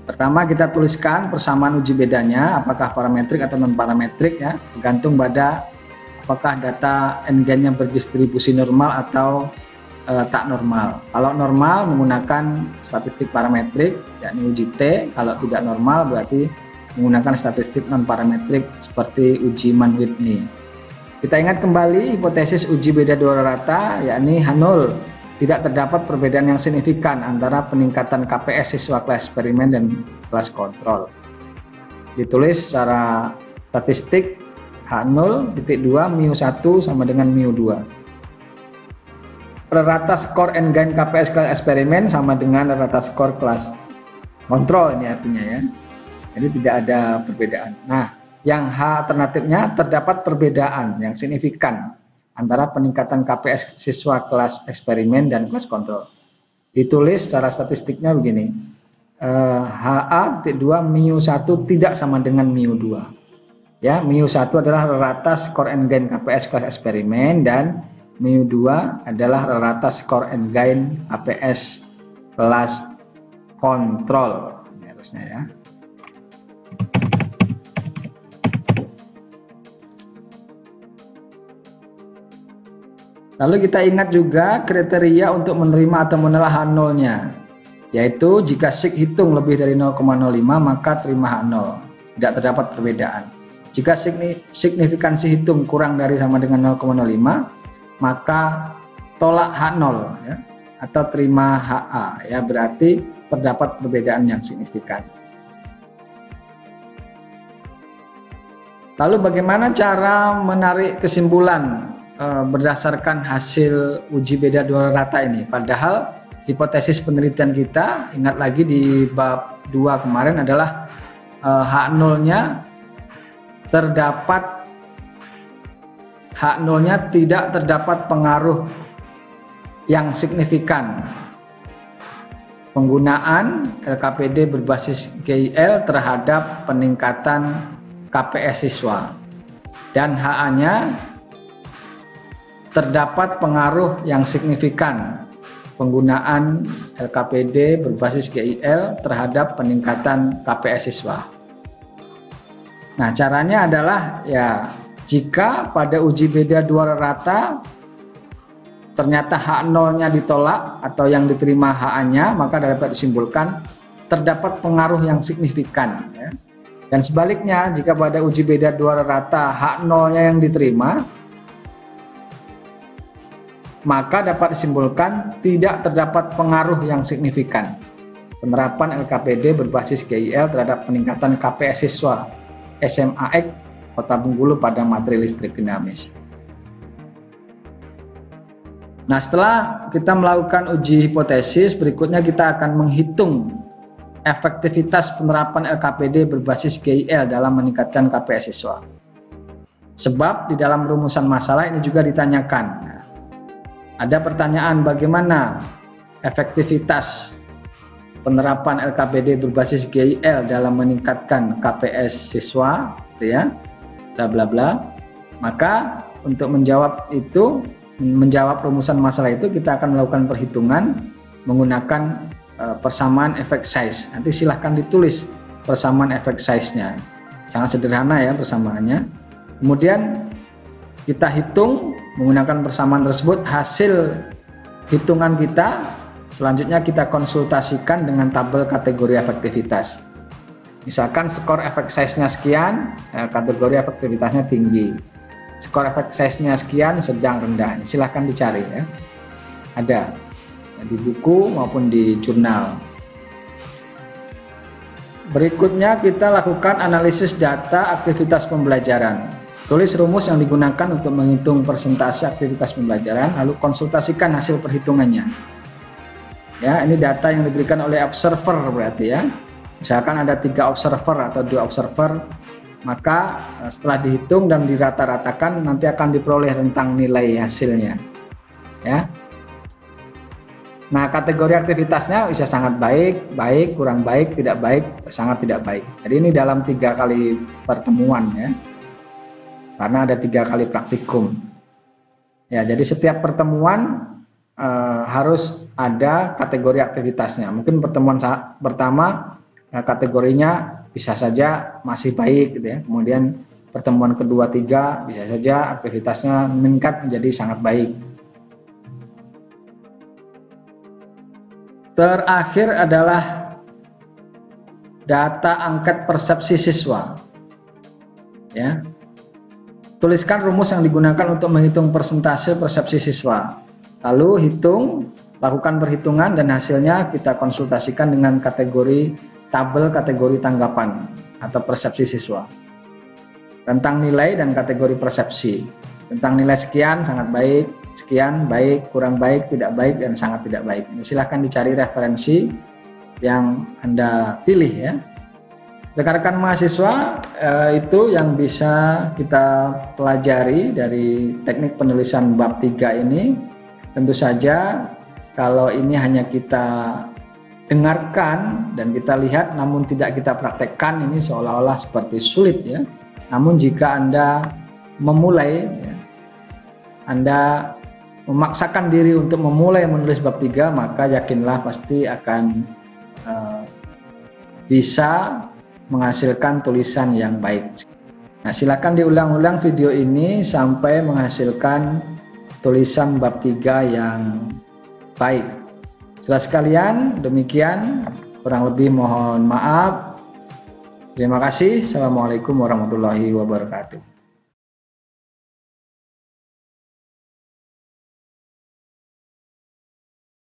Speaker 1: Pertama, kita tuliskan persamaan uji bedanya, apakah parametrik atau non parametrik ya, tergantung pada apakah data endgainnya berdistribusi normal atau tak normal. Kalau normal menggunakan statistik parametrik, yakni uji T. Kalau tidak normal berarti menggunakan statistik non parametrik seperti uji Mann-Whitney. Kita ingat kembali hipotesis uji beda dua rata, yakni H0, tidak terdapat perbedaan yang signifikan antara peningkatan KPS siswa kelas eksperimen dan kelas kontrol. Ditulis secara statistik H0.2 μ1 sama dengan μ2. Rata skor endgain KPS kelas eksperimen sama dengan rata skor kelas kontrol, ini artinya ya. Jadi tidak ada perbedaan. Nah, yang H alternatifnya terdapat perbedaan yang signifikan antara peningkatan KPS siswa kelas eksperimen dan kelas kontrol. Ditulis secara statistiknya begini. HA.2 μ1 tidak sama dengan μ2. Ya, μ1 adalah rata skor endgain KPS kelas eksperimen dan μ2 adalah rata skor endgain KPS kelas kontrol. Ini harusnya ya. Lalu kita ingat juga kriteria untuk menerima atau menolak H0-nya, yaitu jika sig hitung lebih dari 0,05 maka terima H0, tidak terdapat perbedaan. Jika signifikansi hitung kurang dari sama dengan 0,05 maka tolak H0 ya, atau terima HA ya, berarti terdapat perbedaan yang signifikan. Lalu bagaimana cara menarik kesimpulan berdasarkan hasil uji beda dua rata ini? Padahal hipotesis penelitian kita, ingat lagi di bab 2 kemarin, adalah H0-nya tidak terdapat pengaruh yang signifikan penggunaan LKPD berbasis GIL terhadap peningkatan KPS siswa, dan HA-nya terdapat pengaruh yang signifikan penggunaan LKPD berbasis GIL terhadap peningkatan KPS siswa. Nah, caranya adalah ya, jika pada uji beda dua rata ternyata H0-nya ditolak atau yang diterima HA-nya, maka dapat disimpulkan terdapat pengaruh yang signifikan ya. Dan sebaliknya, jika pada uji beda dua rata H0-nya yang diterima, maka dapat disimpulkan tidak terdapat pengaruh yang signifikan penerapan LKPD berbasis GIL terhadap peningkatan KPS siswa SMA X Kota Bengkulu pada materi listrik dinamis. Nah, setelah kita melakukan uji hipotesis, berikutnya kita akan menghitung efektivitas penerapan LKPD berbasis GIL dalam meningkatkan KPS siswa. Sebab di dalam rumusan masalah ini juga ditanyakan. Ada pertanyaan bagaimana efektivitas penerapan LKPD berbasis GIL dalam meningkatkan KPS siswa, gitu ya, bla bla bla. Maka untuk menjawab rumusan masalah itu, kita akan melakukan perhitungan menggunakan persamaan efek size. Nanti silahkan ditulis persamaan efek size-nya. Sangat sederhana ya persamaannya. Kemudian kita hitung menggunakan persamaan tersebut, hasil hitungan kita selanjutnya kita konsultasikan dengan tabel kategori efektivitas. Misalkan skor effect size-nya sekian, kategori efektivitasnya tinggi. Skor effect size-nya sekian, sedang, rendah. Silahkan dicari ya. Ada di buku maupun di jurnal. Berikutnya kita lakukan analisis data aktivitas pembelajaran. Tulis rumus yang digunakan untuk menghitung persentase aktivitas pembelajaran, lalu konsultasikan hasil perhitungannya. Ya, ini data yang diberikan oleh observer berarti ya. Misalkan ada 3 observer atau 2 observer, maka setelah dihitung dan dirata-ratakan nanti akan diperoleh rentang nilai hasilnya. Ya. Nah, kategori aktivitasnya bisa sangat baik, baik, kurang baik, tidak baik, sangat tidak baik. Jadi ini dalam 3 kali pertemuan ya. Karena ada 3 kali praktikum. Ya, jadi setiap pertemuan harus ada kategori aktivitasnya. Mungkin pertemuan pertama kategorinya bisa saja masih baik gitu ya. Kemudian pertemuan kedua, 3 bisa saja aktivitasnya meningkat menjadi sangat baik. Terakhir adalah data angket persepsi siswa. Ya. Tuliskan rumus yang digunakan untuk menghitung persentase persepsi siswa. Lalu hitung, lakukan perhitungan dan hasilnya kita konsultasikan dengan tabel kategori tanggapan atau persepsi siswa. Tentang nilai dan kategori persepsi. Tentang nilai sekian sangat baik, sekian baik, kurang baik, tidak baik, dan sangat tidak baik. Silahkan dicari referensi yang Anda pilih ya. Rekan-rekan mahasiswa, itu yang bisa kita pelajari dari teknik penulisan bab 3 ini. Tentu saja kalau ini hanya kita dengarkan dan kita lihat namun tidak kita praktekkan, ini seolah-olah seperti sulit ya. Namun jika Anda memulai ya, Anda memaksakan diri untuk memulai menulis bab 3, maka yakinlah pasti akan bisa menghasilkan tulisan yang baik. Nah, silakan diulang-ulang video ini sampai menghasilkan tulisan bab 3 yang baik. Saudara sekalian, demikian, kurang lebih mohon maaf. Terima kasih. Assalamualaikum warahmatullahi wabarakatuh.